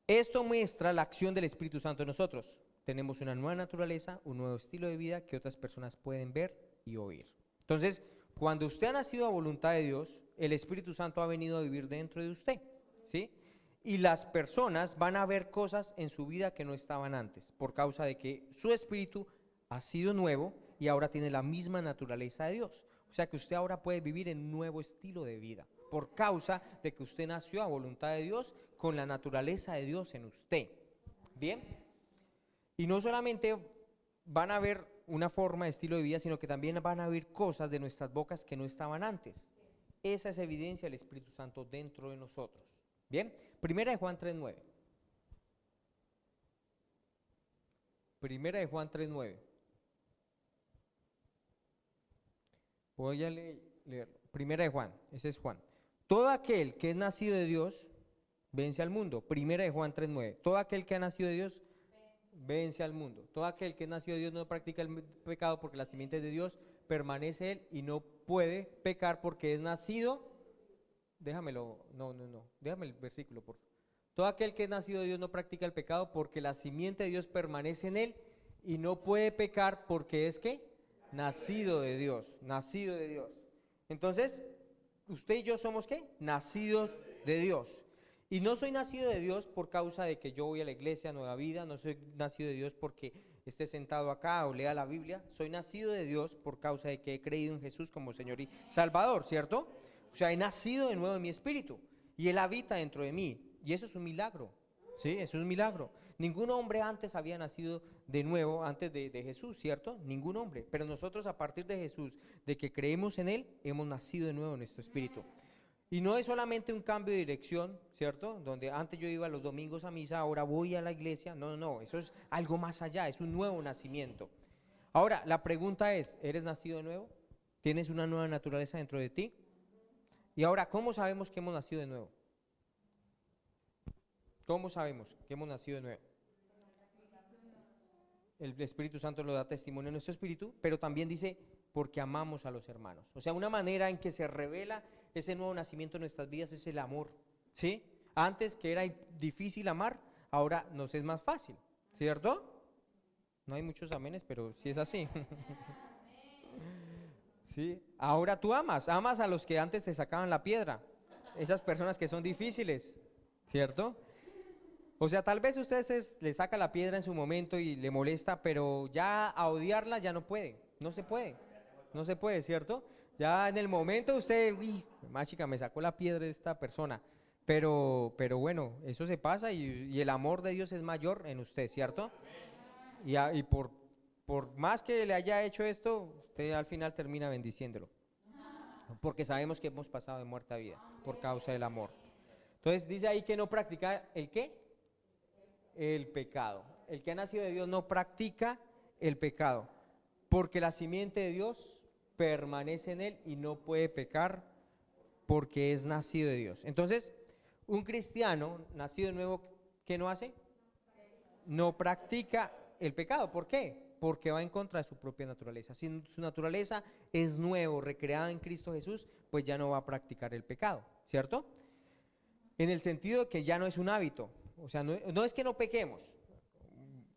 Esto muestra la acción del Espíritu Santo en nosotros. tenemos una nueva naturaleza, un nuevo estilo de vida que otras personas pueden ver y oír. Entonces, cuando usted ha nacido a voluntad de Dios, el Espíritu Santo ha venido a vivir dentro de usted, ¿sí? Y las personas van a ver cosas en su vida que no estaban antes, por causa de que su espíritu ha sido nuevo y ahora tiene la misma naturaleza de Dios. O sea que usted ahora puede vivir en un nuevo estilo de vida, por causa de que usted nació a voluntad de Dios con la naturaleza de Dios en usted. ¿Bien? Y no solamente van a ver una forma de estilo de vida, sino que también van a ver cosas de nuestras bocas que no estaban antes. Esa es evidencia del Espíritu Santo dentro de nosotros. Bien, Primera de Juan 3:9. Primera de Juan 3:9. Voy a leer. Primera de Juan, ese es Juan. Todo aquel que es nacido de Dios vence al mundo. Primera de Juan 3:9. Todo aquel que ha nacido de Dios vence al mundo. Todo aquel que es nacido de Dios no practica el pecado porque la simiente de Dios permanece él y no puede pecar porque es nacido. Déjame el versículo, por favor. Todo aquel que es nacido de Dios no practica el pecado porque la simiente de Dios permanece en él y no puede pecar porque es ¿qué? Nacido de Dios, nacido de Dios. Entonces, usted y yo somos ¿qué? Nacidos de Dios. Y no soy nacido de Dios por causa de que yo voy a la iglesia Nueva Vida, no soy nacido de Dios porque esté sentado acá o lea la Biblia, soy nacido de Dios por causa de que he creído en Jesús como Señor y Salvador, ¿cierto? O sea, he nacido de nuevo en mi espíritu y Él habita dentro de mí y eso es un milagro, ¿sí? Eso es un milagro. Ningún hombre antes había nacido de nuevo antes de Jesús, ¿cierto? Ningún hombre, pero nosotros a partir de Jesús, de que creemos en Él, hemos nacido de nuevo en nuestro espíritu. Y no es solamente un cambio de dirección, ¿cierto? Donde antes yo iba los domingos a misa, ahora voy a la iglesia. No, eso es algo más allá, es un nuevo nacimiento. Ahora, la pregunta es, ¿eres nacido de nuevo? ¿Tienes una nueva naturaleza dentro de ti? Y ahora, ¿cómo sabemos que hemos nacido de nuevo? ¿Cómo sabemos que hemos nacido de nuevo? El Espíritu Santo lo da testimonio en nuestro espíritu, pero también dice, porque amamos a los hermanos. O sea, una manera en que se revela ese nuevo nacimiento en nuestras vidas es el amor, ¿sí? Antes que era difícil amar, ahora nos es más fácil, ¿cierto? No hay muchos amenes, pero sí es así. ¿Sí? Ahora tú amas a los que antes te sacaban la piedra, esas personas que son difíciles, ¿cierto? O sea, tal vez usted le saca la piedra en su momento y le molesta, pero ya a odiarla ya no puede, no se puede, ¿cierto? Ya en el momento usted, más chica, me sacó la piedra de esta persona, pero bueno, eso se pasa y el amor de Dios es mayor en usted, ¿cierto? Y por más que le haya hecho esto, usted al final termina bendiciéndolo, porque sabemos que hemos pasado de muerte a vida por causa del amor. Entonces dice ahí que no practica ¿el qué? El pecado. El que ha nacido de Dios no practica el pecado, porque la simiente de Dios permanece en él y no puede pecar porque es nacido de Dios. Entonces, un cristiano nacido de nuevo, ¿qué no hace? No practica el pecado. ¿Por qué? Porque va en contra de su propia naturaleza. Si su naturaleza es nuevo, recreada en Cristo Jesús, pues ya no va a practicar el pecado, ¿cierto? En el sentido de que ya no es un hábito. O sea, no es que no pequemos,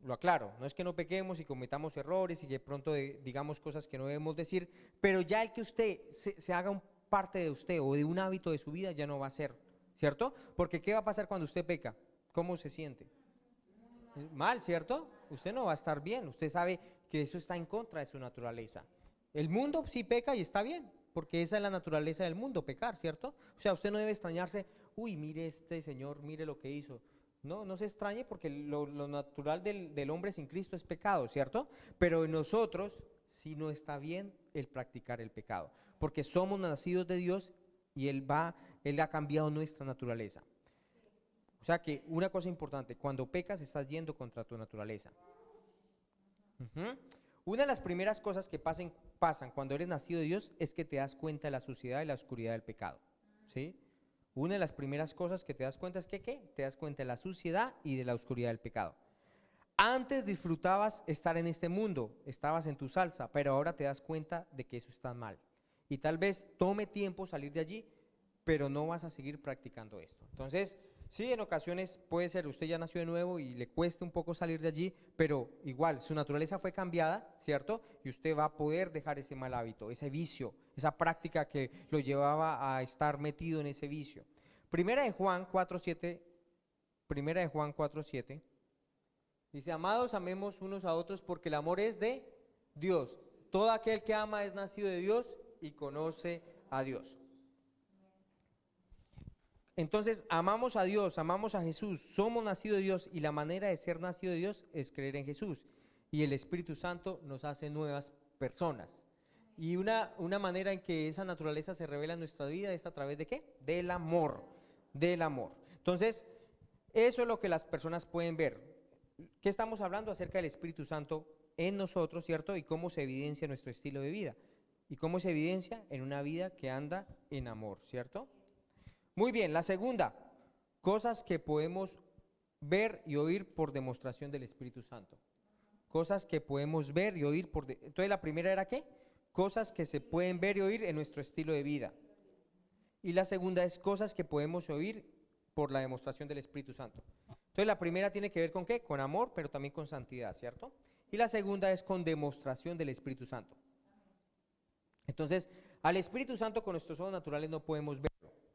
lo aclaro, no es que no pequemos y cometamos errores y que de pronto digamos cosas que no debemos decir, pero ya el que usted se haga parte de usted o de un hábito de su vida ya no va a ser, ¿cierto? Porque ¿qué va a pasar cuando usted peca? ¿Cómo se siente? Mal, ¿cierto? Usted no va a estar bien, usted sabe que eso está en contra de su naturaleza. El mundo sí peca y está bien, porque esa es la naturaleza del mundo, pecar, ¿cierto? O sea, usted no debe extrañarse, uy, mire este señor, mire lo que hizo. No se extrañe porque lo natural del hombre sin Cristo es pecado, ¿cierto? Pero en nosotros sí no está bien el practicar el pecado, porque somos nacidos de Dios y Él ha cambiado nuestra naturaleza. O sea que una cosa importante, cuando pecas estás yendo contra tu naturaleza. Una de las primeras cosas que pasan cuando eres nacido de Dios es que te das cuenta de la suciedad y la oscuridad del pecado, ¿sí? Una de las primeras cosas que te das cuenta es que ¿qué? Te das cuenta de la suciedad y de la oscuridad del pecado. Antes disfrutabas estar en este mundo, estabas en tu salsa, pero ahora te das cuenta de que eso está mal. Y tal vez tome tiempo salir de allí, pero no vas a seguir practicando esto. Entonces, Sí, en ocasiones puede ser, usted ya nació de nuevo y le cuesta un poco salir de allí, pero igual, su naturaleza fue cambiada, ¿cierto? Y usted va a poder dejar ese mal hábito, ese vicio, esa práctica que lo llevaba a estar metido en ese vicio. Primera de Juan 4:7, Primera de Juan 4:7, dice, amados, amemos unos a otros porque el amor es de Dios. Todo aquel que ama es nacido de Dios y conoce a Dios. Entonces, amamos a Dios, amamos a Jesús, somos nacidos de Dios y la manera de ser nacido de Dios es creer en Jesús. Y el Espíritu Santo nos hace nuevas personas. Y una manera en que esa naturaleza se revela en nuestra vida es a través de ¿qué? Del amor, del amor. Entonces, eso es lo que las personas pueden ver. ¿Qué estamos hablando acerca del Espíritu Santo en nosotros, cierto? Y cómo se evidencia nuestro estilo de vida. ¿Y cómo se evidencia? En una vida que anda en amor, ¿cierto? Muy bien, la segunda, cosas que podemos ver y oír por demostración del Espíritu Santo. Cosas que podemos ver y oír Entonces la primera era ¿qué? Cosas que se pueden ver y oír en nuestro estilo de vida. Y la segunda es cosas que podemos oír por la demostración del Espíritu Santo. Entonces la primera tiene que ver con ¿qué? Con amor, pero también con santidad, ¿cierto? Y la segunda es con demostración del Espíritu Santo. Entonces, al Espíritu Santo con nuestros ojos naturales no podemos verlo.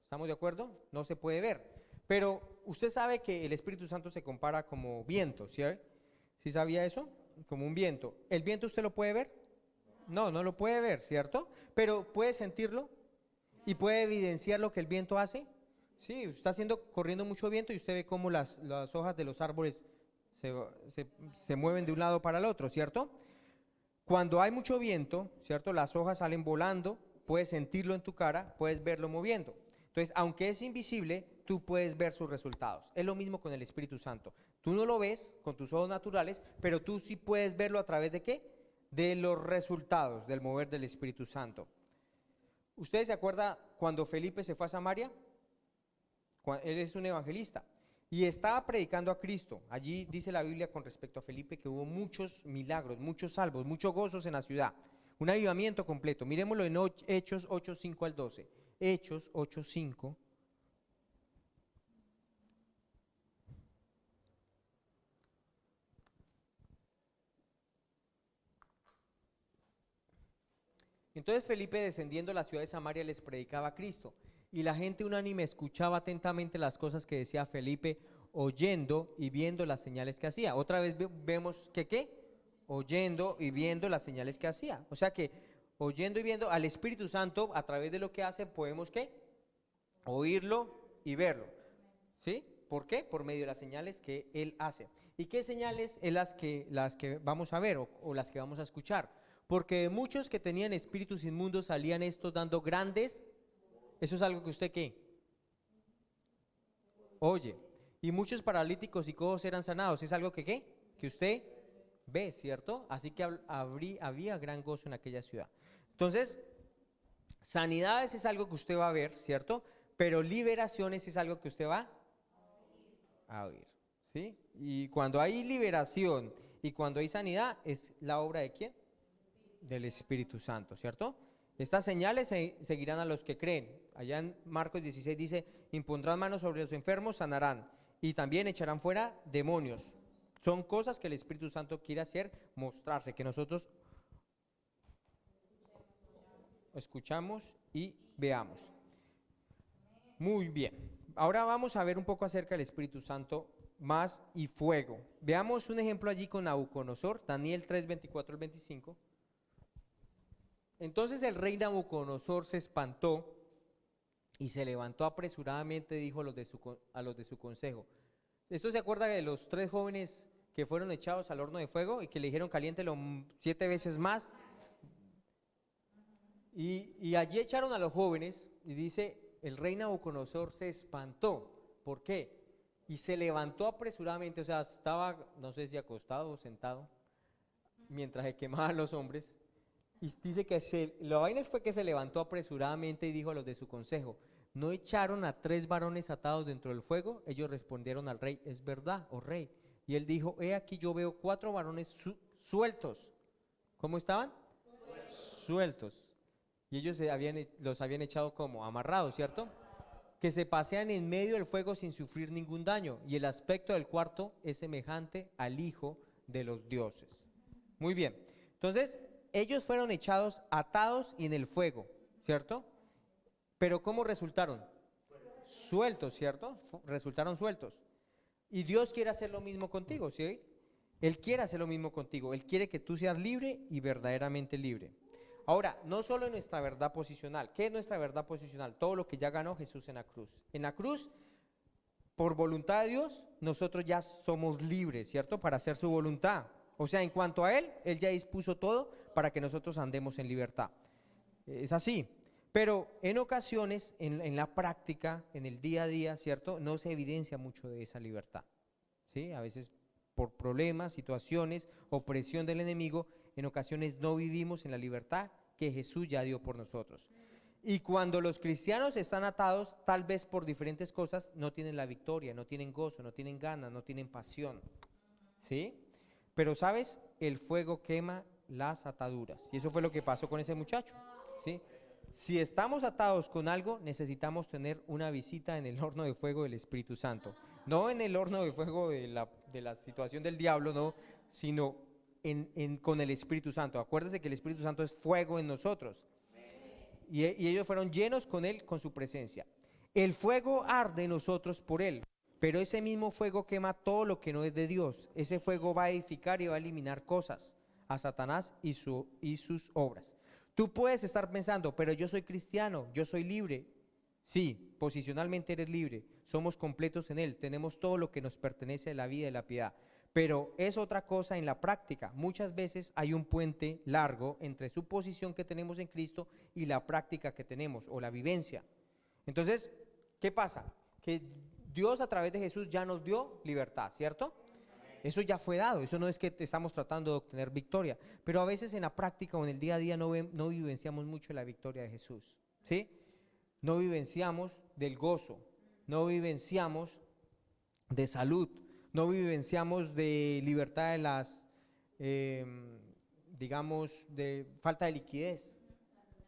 ¿Estamos de acuerdo? No se puede ver. Pero usted sabe que el Espíritu Santo se compara como viento, ¿sí? ¿Sí sabía eso? Como un viento. ¿El viento usted lo puede ver? No, no lo puede ver, ¿cierto? Pero ¿puede sentirlo? ¿Y puede evidenciar lo que el viento hace? Sí, está corriendo mucho viento y usted ve cómo las hojas de los árboles se mueven de un lado para el otro, ¿cierto? Cuando hay mucho viento, ¿cierto? Las hojas salen volando, puedes sentirlo en tu cara, puedes verlo moviendo. Entonces, aunque es invisible, tú puedes ver sus resultados. Es lo mismo con el Espíritu Santo. Tú no lo ves con tus ojos naturales, pero tú sí puedes verlo a través de ¿qué? De los resultados del mover del Espíritu Santo. ¿Ustedes se acuerdan cuando Felipe se fue a Samaria? Él es un evangelista y estaba predicando a Cristo. Allí dice la Biblia con respecto a Felipe que hubo muchos milagros, muchos salvos, muchos gozos en la ciudad. Un avivamiento completo. Miremoslo en Hechos 8:5 al 12. Hechos 8:5. Entonces Felipe, descendiendo a la ciudad de Samaria, les predicaba a Cristo. Y la gente unánime escuchaba atentamente las cosas que decía Felipe, oyendo y viendo las señales que hacía. Otra vez vemos que ¿qué? Oyendo y viendo las señales que hacía. O sea que oyendo y viendo al Espíritu Santo, a través de lo que hace, podemos ¿qué? Oírlo y verlo. ¿Sí? ¿Por qué? Por medio de las señales que Él hace. ¿Y qué señales es las que vamos a ver o las que vamos a escuchar? Porque de muchos que tenían espíritus inmundos salían estos dando grandes. Eso es algo que usted ¿qué? Oye. Y muchos paralíticos y cojos eran sanados. Es algo que ¿qué? Que usted ve, ¿cierto? Así que había gran gozo en aquella ciudad. Entonces, sanidades es algo que usted va a ver, ¿cierto? Pero liberaciones es algo que usted va a oír, ¿sí? Y cuando hay liberación y cuando hay sanidad, ¿es la obra de quién? Del Espíritu Santo, ¿cierto? Estas señales seguirán a los que creen. Allá en Marcos 16 dice, impondrán manos sobre los enfermos, sanarán, y también echarán fuera demonios. Son cosas que el Espíritu Santo quiere hacer, mostrarse, que nosotros escuchamos y veamos. Muy bien. Ahora vamos a ver un poco acerca del Espíritu Santo más y fuego. Veamos un ejemplo allí con Nabucodonosor, Daniel 3, 24 al 25. Entonces el rey Nabucodonosor se espantó y se levantó apresuradamente, dijo a los de su consejo. ¿Esto se acuerda de los 3 jóvenes que fueron echados al horno de fuego y que le dijeron caliéntelo 7 veces más? Y allí echaron a los jóvenes y dice, el rey Nabucodonosor se espantó. ¿Por qué? Y se levantó apresuradamente, o sea, estaba, no sé si acostado o sentado, mientras se quemaban los hombres. Y dice que la vaina fue que se levantó apresuradamente y dijo a los de su consejo, ¿no echaron a 3 varones atados dentro del fuego? Ellos respondieron al rey, es verdad, oh rey. Y él dijo, he aquí yo veo 4 varones sueltos. ¿Cómo estaban? Sueltos. Y ellos los habían echado como amarrados, ¿cierto? que se pasean en medio del fuego sin sufrir ningún daño. Y el aspecto del cuarto es semejante al Hijo de los dioses. Muy bien. Entonces, ellos fueron echados atados y en el fuego, ¿cierto? Pero ¿cómo resultaron? Sueltos, ¿cierto? Resultaron sueltos. Y Dios quiere hacer lo mismo contigo, ¿sí? Él quiere hacer lo mismo contigo. Él quiere que tú seas libre y verdaderamente libre. Ahora, no solo en nuestra verdad posicional. ¿Qué es nuestra verdad posicional? Todo lo que ya ganó Jesús en la cruz. En la cruz, por voluntad de Dios, nosotros ya somos libres, ¿cierto? Para hacer su voluntad. O sea, en cuanto a Él ya dispuso todo para que nosotros andemos en libertad. Es así. Pero en ocasiones, en la práctica, en el día a día, ¿cierto? No se evidencia mucho de esa libertad, ¿sí? A veces por problemas, situaciones, opresión del enemigo, en ocasiones no vivimos en la libertad que Jesús ya dio por nosotros. Y cuando los cristianos están atados, tal vez por diferentes cosas, no tienen la victoria, no tienen gozo, no tienen ganas, no tienen pasión, ¿sí? Pero, ¿sabes? El fuego quema las ataduras. Y eso fue lo que pasó con ese muchacho, ¿sí? Si estamos atados con algo, necesitamos tener una visita en el horno de fuego del Espíritu Santo. No en el horno de fuego de la situación del diablo, no, sino con el Espíritu Santo. Acuérdese que el Espíritu Santo es fuego en nosotros. Y ellos fueron llenos con él, con su presencia. El fuego arde en nosotros por él, pero ese mismo fuego quema todo lo que no es de Dios. Ese fuego va a edificar y va a eliminar cosas a Satanás y sus obras. Tú puedes estar pensando, pero yo soy cristiano, yo soy libre. Sí, posicionalmente eres libre, somos completos en Él, tenemos todo lo que nos pertenece de la vida y la piedad. Pero es otra cosa en la práctica. Muchas veces hay un puente largo entre su posición que tenemos en Cristo y la práctica que tenemos o la vivencia. Entonces, ¿qué pasa? Que Dios a través de Jesús ya nos dio libertad, ¿cierto? Eso ya fue dado, eso no es que estamos tratando de obtener victoria, pero a veces en la práctica o en el día a día no vivenciamos mucho la victoria de Jesús, ¿sí? No vivenciamos del gozo, no vivenciamos de salud, no vivenciamos de libertad de las, digamos, de falta de liquidez,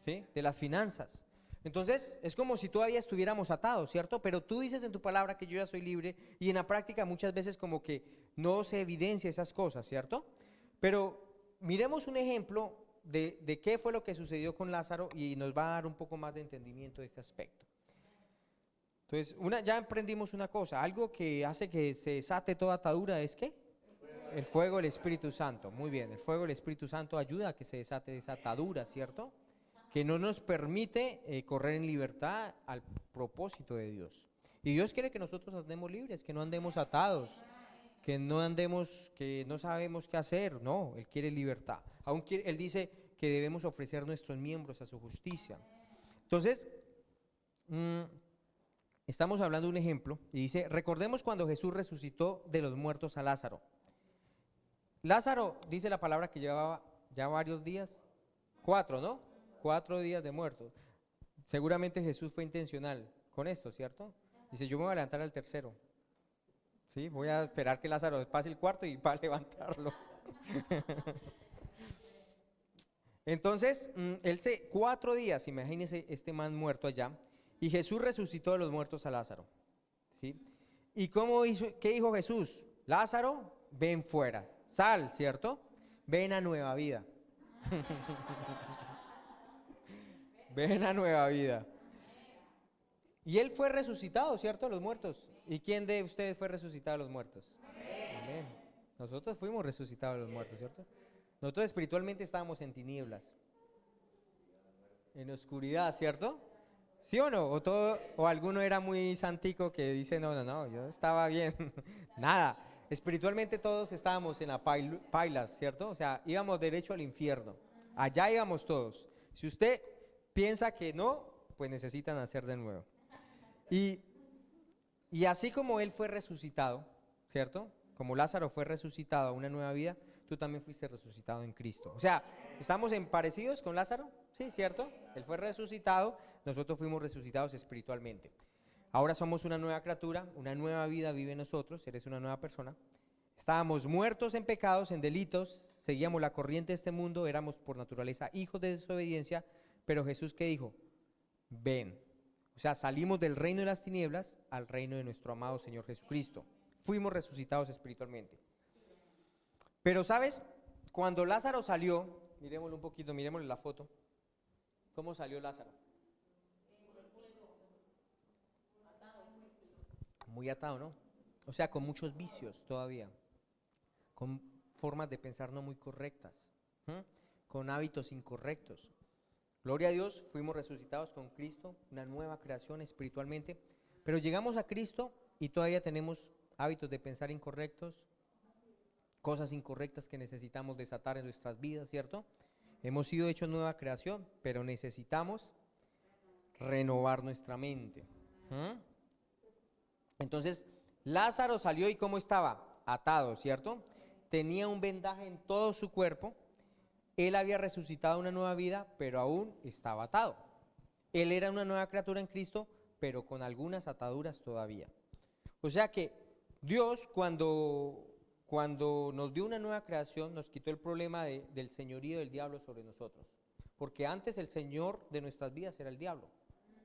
¿sí? De las finanzas. Entonces, es como si todavía estuviéramos atados, ¿cierto? Pero tú dices en tu palabra que yo ya soy libre y en la práctica muchas veces como que no se evidencia esas cosas, ¿cierto? Pero miremos un ejemplo de qué fue lo que sucedió con Lázaro y nos va a dar un poco más de entendimiento de este aspecto. Entonces, ya aprendimos una cosa, algo que hace que se desate toda atadura es ¿qué? El fuego del Espíritu Santo. Muy bien, el fuego del Espíritu Santo ayuda a que se desate esa atadura, ¿cierto? Que no nos permite correr en libertad al propósito de Dios. Y Dios quiere que nosotros andemos libres, que no andemos atados, que no sabemos qué hacer. No, Él quiere libertad. Él dice que debemos ofrecer nuestros miembros a su justicia. Entonces, estamos hablando de un ejemplo y dice, recordemos cuando Jesús resucitó de los muertos a Lázaro. Lázaro, dice la palabra que llevaba ya varios días, 4, ¿no? 4 días de muerto. Seguramente Jesús fue intencional con esto, ¿cierto? Dice, yo me voy a levantar al tercero. ¿Sí? Voy a esperar que Lázaro pase el cuarto y va a levantarlo. Entonces, 4 días, imagínense este man muerto allá, y Jesús resucitó de los muertos a Lázaro. ¿Sí? ¿Y qué dijo Jesús? Lázaro, ven fuera, sal, ¿cierto? Ven a nueva vida. Ven a nueva vida. Y él fue resucitado, ¿cierto? De los muertos. ¿Y quién de ustedes fue resucitado de los muertos? Amén. Nosotros fuimos resucitados de los muertos, ¿cierto? Nosotros espiritualmente estábamos en tinieblas, en oscuridad, ¿cierto? ¿Sí o no? ¿O alguno era muy santico que dice, no, yo estaba bien? Nada. Espiritualmente todos estábamos en la pailas, ¿cierto? O sea, íbamos derecho al infierno. Allá íbamos todos. Si usted piensa que no, pues necesitan nacer de nuevo. Y así como él fue resucitado, ¿cierto? Como Lázaro fue resucitado a una nueva vida, tú también fuiste resucitado en Cristo. O sea, ¿estamos parecidos con Lázaro? Sí, ¿cierto? Él fue resucitado, nosotros fuimos resucitados espiritualmente. Ahora somos una nueva criatura, una nueva vida vive en nosotros, eres una nueva persona. Estábamos muertos en pecados, en delitos, seguíamos la corriente de este mundo, éramos por naturaleza hijos de desobediencia, pero Jesús, ¿qué dijo? Ven. O O sea, salimos del reino de las tinieblas al reino de nuestro amado Señor Jesucristo. Fuimos resucitados espiritualmente. Pero, ¿sabes? Cuando Lázaro salió, miremoslo un poquito, miremosle la foto. ¿Cómo salió Lázaro? Muy atado, ¿no? O sea, con muchos vicios todavía, con formas de pensar no muy correctas, con hábitos incorrectos. Gloria a Dios, fuimos resucitados con Cristo, una nueva creación espiritualmente, pero llegamos a Cristo y todavía tenemos hábitos de pensar incorrectos, cosas incorrectas que necesitamos desatar en nuestras vidas, ¿cierto? Hemos sido hechos nueva creación, pero necesitamos renovar nuestra mente. Entonces, Lázaro salió y ¿cómo estaba? Atado, ¿cierto? Tenía un vendaje en todo su cuerpo. Él había resucitado una nueva vida, pero aún estaba atado. Él era una nueva criatura en Cristo, pero con algunas ataduras todavía. O sea que Dios, cuando nos dio una nueva creación, nos quitó el problema del señorío del diablo sobre nosotros. Porque antes el señor de nuestras vidas era el diablo,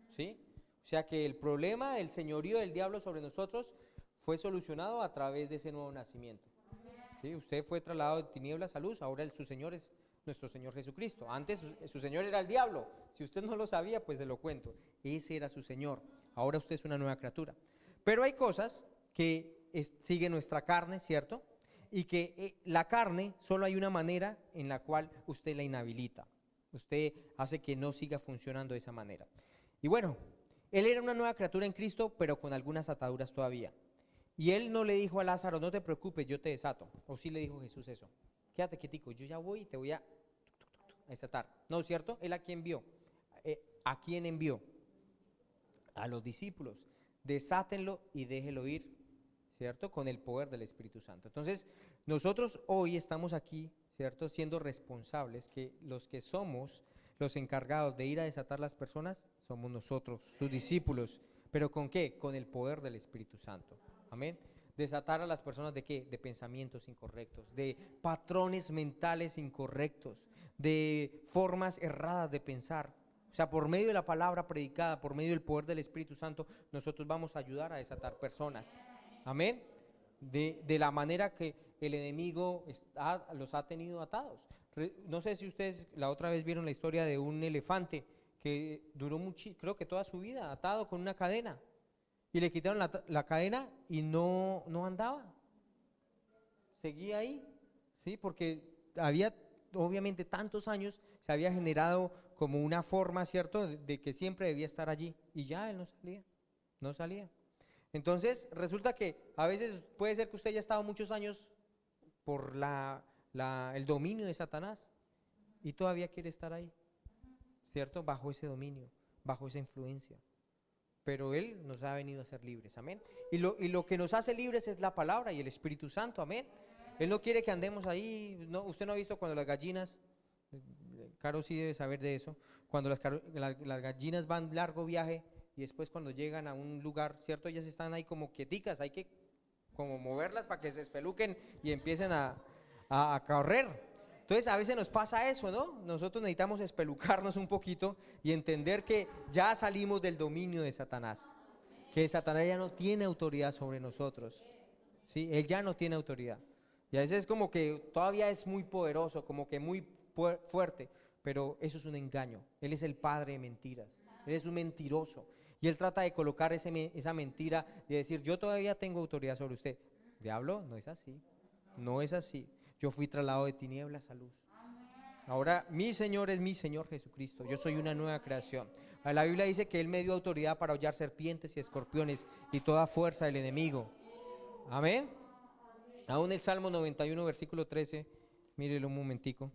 ¿sí? O sea que el problema del señorío del diablo sobre nosotros fue solucionado a través de ese nuevo nacimiento. ¿Sí? Usted fue trasladado de tinieblas a luz, ahora su Señor es nuestro Señor Jesucristo. Antes su Señor era el diablo. Si usted no lo sabía, pues se lo cuento. Ese era su Señor. Ahora usted es una nueva criatura. Pero hay cosas que siguen nuestra carne, ¿cierto? Y que la carne solo hay una manera en la cual usted la inhabilita. Usted hace que no siga funcionando de esa manera. Y bueno, él era una nueva criatura en Cristo, pero con algunas ataduras todavía. Y él no le dijo a Lázaro, no te preocupes, yo te desato. O sí le dijo Jesús eso. Quédate quietico, yo ya voy y te voy a desatar. No, ¿cierto? ¿Él a quién envió? ¿A quién envió? A los discípulos. Desátenlo y déjelo ir, ¿cierto? Con el poder del Espíritu Santo. Entonces, nosotros hoy estamos aquí, ¿cierto? Siendo responsables, que los que somos los encargados de ir a desatar las personas, somos nosotros, sus discípulos. ¿Pero con qué? Con el poder del Espíritu Santo. Amén. Desatar a las personas ¿de qué? De pensamientos incorrectos, de patrones mentales incorrectos, de formas erradas de pensar. O sea, por medio de la palabra predicada, por medio del poder del Espíritu Santo, nosotros vamos a ayudar a desatar personas. Amén. De la manera que el enemigo los ha tenido atados. No sé si ustedes la otra vez vieron la historia de un elefante que duró creo que toda su vida atado con una cadena. Y le quitaron la cadena y no andaba. Seguía ahí, ¿sí? Porque había, obviamente, tantos años, se había generado como una forma, ¿cierto?, de que siempre debía estar allí. Y ya él no salía. Entonces, resulta que a veces puede ser que usted haya estado muchos años por el dominio de Satanás y todavía quiere estar ahí, ¿cierto? Bajo ese dominio, bajo esa influencia. Pero Él nos ha venido a ser libres, amén. Y lo que nos hace libres es la palabra y el Espíritu Santo, amén. Él no quiere que andemos ahí. No, usted no ha visto cuando las gallinas, Caro sí debe saber de eso, cuando las gallinas van largo viaje y después cuando llegan a un lugar, ¿cierto? Ellas están ahí como quieticas, hay que como moverlas para que se espeluquen y empiecen a correr. Entonces a veces nos pasa eso, ¿no? Nosotros necesitamos espelucarnos un poquito y entender que ya salimos del dominio de Satanás, que Satanás ya no tiene autoridad sobre nosotros, ¿sí? Él ya no tiene autoridad. Y a veces es como que todavía es muy poderoso, como que muy fuerte, pero eso es un engaño. Él es el padre de mentiras, él es un mentiroso. Y él trata de colocar esa mentira y decir, yo todavía tengo autoridad sobre usted. Diablo, no es así, no es así. Yo fui trasladado de tinieblas a luz. Ahora mi Señor es mi Señor Jesucristo. Yo soy una nueva creación. La Biblia dice que Él me dio autoridad para hollar serpientes y escorpiones y toda fuerza del enemigo. Amén. Aún el Salmo 91, versículo 13. Mírelo un momentico.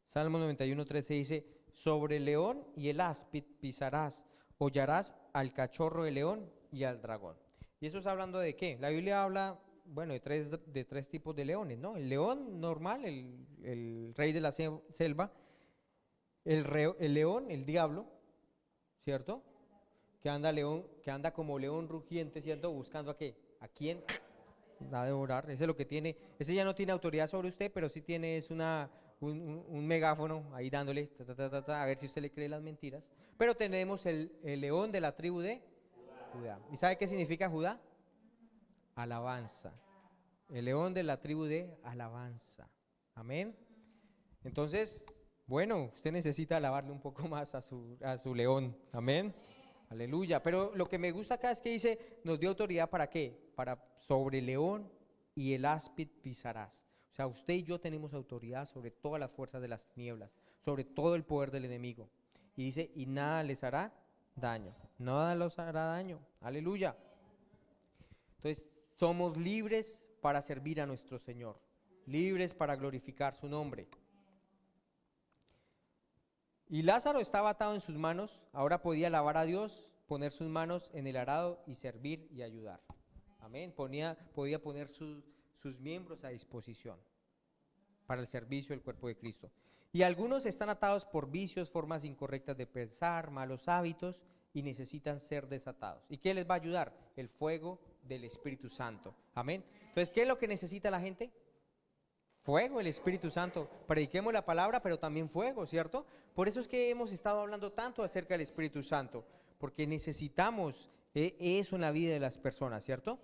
Salmo 91, 13 dice, sobre el león y el áspid pisarás, hollarás al cachorro de león y al dragón. ¿Y eso está hablando de qué? La Biblia habla, bueno, de tres tipos de leones, ¿no? El león normal, el rey de la selva, el león, el diablo, ¿cierto? Que anda como león rugiente, ¿cierto? Buscando a qué, a quién da de orar. Ese es lo que tiene, ese ya no tiene autoridad sobre usted, pero sí tiene es un megáfono ahí dándole a ver si usted le cree las mentiras. Pero tenemos el león de la tribu de Judá. ¿Y sabe qué significa Judá? Alabanza. El león de la tribu de alabanza. Amén. Entonces, bueno, usted necesita alabarle un poco más a su león. Amén. Aleluya. Pero lo que me gusta acá es que dice, nos dio autoridad ¿para qué? Para sobre el león y el áspid pisarás. O sea, usted y yo tenemos autoridad sobre todas las fuerzas de las tinieblas, sobre todo el poder del enemigo. Y dice, y nada les hará daño. Nada les hará daño. Aleluya. Entonces, somos libres para servir a nuestro Señor. Libres para glorificar su nombre. Y Lázaro estaba atado en sus manos, ahora podía alabar a Dios, poner sus manos en el arado y servir y ayudar. Amén. Podía poner sus miembros a disposición para el servicio del cuerpo de Cristo. Y algunos están atados por vicios, formas incorrectas de pensar, malos hábitos y necesitan ser desatados. ¿Y qué les va a ayudar? El fuego del Espíritu Santo. Amén. Entonces, ¿qué es lo que necesita la gente? Fuego, el Espíritu Santo. Prediquemos la palabra, pero también fuego, ¿cierto? Por eso es que hemos estado hablando tanto acerca del Espíritu Santo, porque necesitamos eso en la vida de las personas, ¿cierto?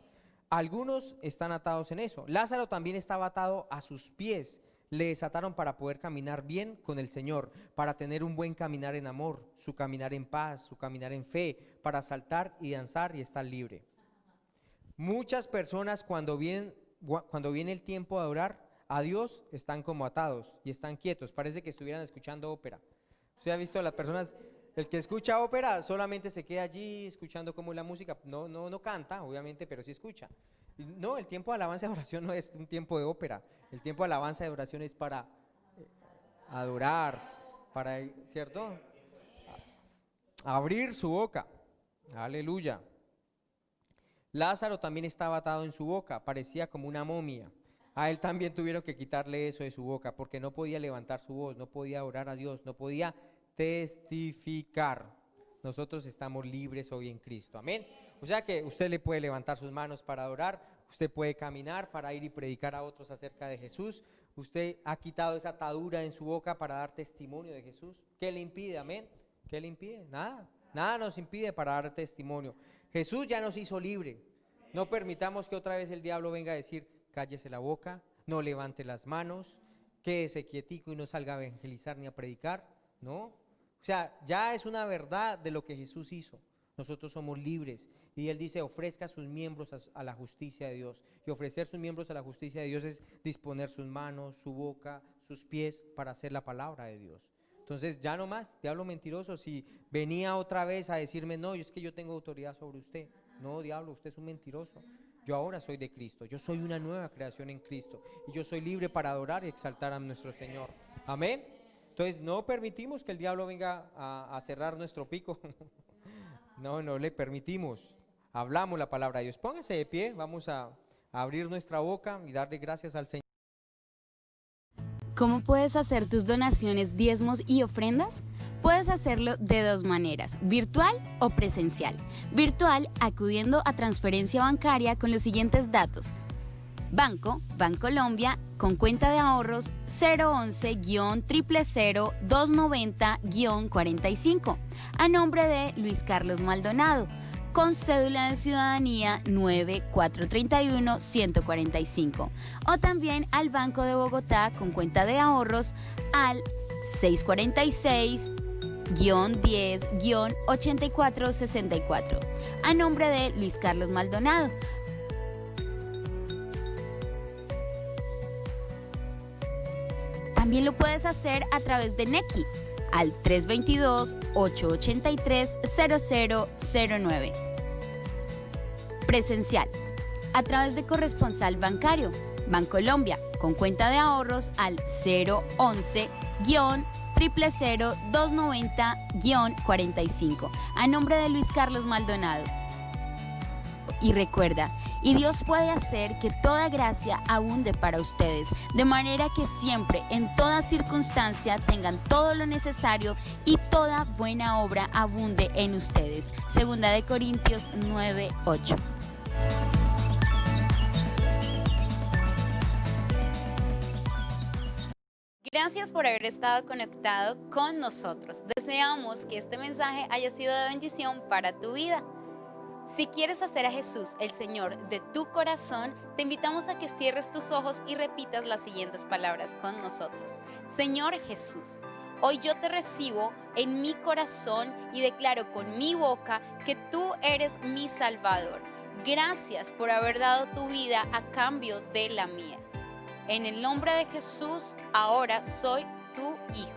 Algunos están atados en eso. Lázaro también estaba atado a sus pies. Le desataron para poder caminar bien con el Señor, para tener un buen caminar en amor, su caminar en paz, su caminar en fe, para saltar y danzar y estar libre. Muchas personas cuando viene el tiempo de adorar a Dios están como atados y están quietos, parece que estuvieran escuchando ópera. Usted ha visto a las personas, el que escucha ópera solamente se queda allí escuchando como la música, no canta obviamente, pero sí escucha. No, el tiempo de alabanza y oración no es un tiempo de ópera, el tiempo de alabanza y oración es para adorar, para, ¿cierto? Abrir su boca, aleluya. Lázaro también estaba atado en su boca, parecía como una momia. A él también tuvieron que quitarle eso de su boca, porque no podía levantar su voz, no podía orar a Dios, no podía testificar. Nosotros estamos libres hoy en Cristo, amén. O sea que usted le puede levantar sus manos para adorar, usted puede caminar para ir y predicar a otros acerca de Jesús. Usted ha quitado esa atadura en su boca para dar testimonio de Jesús. ¿Qué le impide, amén? ¿Qué le impide? Nada nos impide para dar testimonio. Jesús ya nos hizo libre. No permitamos que otra vez el diablo venga a decir, cállese la boca, no levante las manos, quédese quietico y no salga a evangelizar ni a predicar, ¿no? O sea, ya es una verdad de lo que Jesús hizo. Nosotros somos libres. Y Él dice, ofrezca sus miembros a la justicia de Dios. Y ofrecer sus miembros a la justicia de Dios es disponer sus manos, su boca, sus pies para hacer la palabra de Dios. Entonces, ya no más, diablo mentiroso, si venía otra vez a decirme, no, es que yo tengo autoridad sobre usted. No, diablo, usted es un mentiroso. Yo ahora soy de Cristo, yo soy una nueva creación en Cristo. Y yo soy libre para adorar y exaltar a nuestro Señor. Amén. Entonces, no permitimos que el diablo venga a cerrar nuestro pico. No le permitimos. Hablamos la palabra de Dios. Póngase de pie, vamos a abrir nuestra boca y darle gracias al Señor. ¿Cómo puedes hacer tus donaciones, diezmos y ofrendas? Puedes hacerlo de dos maneras, virtual o presencial. Virtual, acudiendo a transferencia bancaria con los siguientes datos. Banco, Bancolombia, con cuenta de ahorros 011-000-290-45, a nombre de Luis Carlos Maldonado, con cédula de ciudadanía 9431-145, o también al Banco de Bogotá con cuenta de ahorros al 646-10-8464, a nombre de Luis Carlos Maldonado. También lo puedes hacer a través de Nequi al 322-883-0009. Presencial, a través de corresponsal bancario, Bancolombia, con cuenta de ahorros al 011-000-290-45, a nombre de Luis Carlos Maldonado. Y recuerda, y Dios puede hacer que toda gracia abunde para ustedes, de manera que siempre, en toda circunstancia, tengan todo lo necesario y toda buena obra abunde en ustedes. 2 Corintios 9:8. Gracias por haber estado conectado con nosotros. Deseamos que este mensaje haya sido de bendición para tu vida. Si quieres hacer a Jesús el Señor de tu corazón, te invitamos a que cierres tus ojos y repitas las siguientes palabras con nosotros. Señor Jesús, hoy yo te recibo en mi corazón y declaro con mi boca que tú eres mi Salvador. Gracias por haber dado tu vida a cambio de la mía. En el nombre de Jesús, ahora soy tu hijo.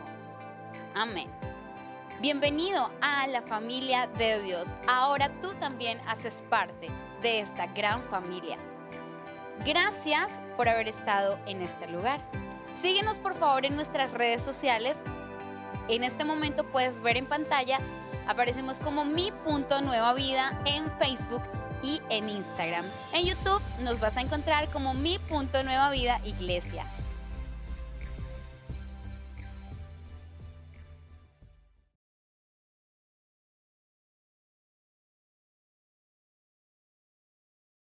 Amén. Bienvenido a la familia de Dios. Ahora tú también haces parte de esta gran familia. Gracias por haber estado en este lugar. Síguenos por favor en nuestras redes sociales. En este momento puedes ver en pantalla, aparecemos como mi.nuevavida en Facebook y en Instagram. En YouTube nos vas a encontrar como mi.nuevavida iglesia.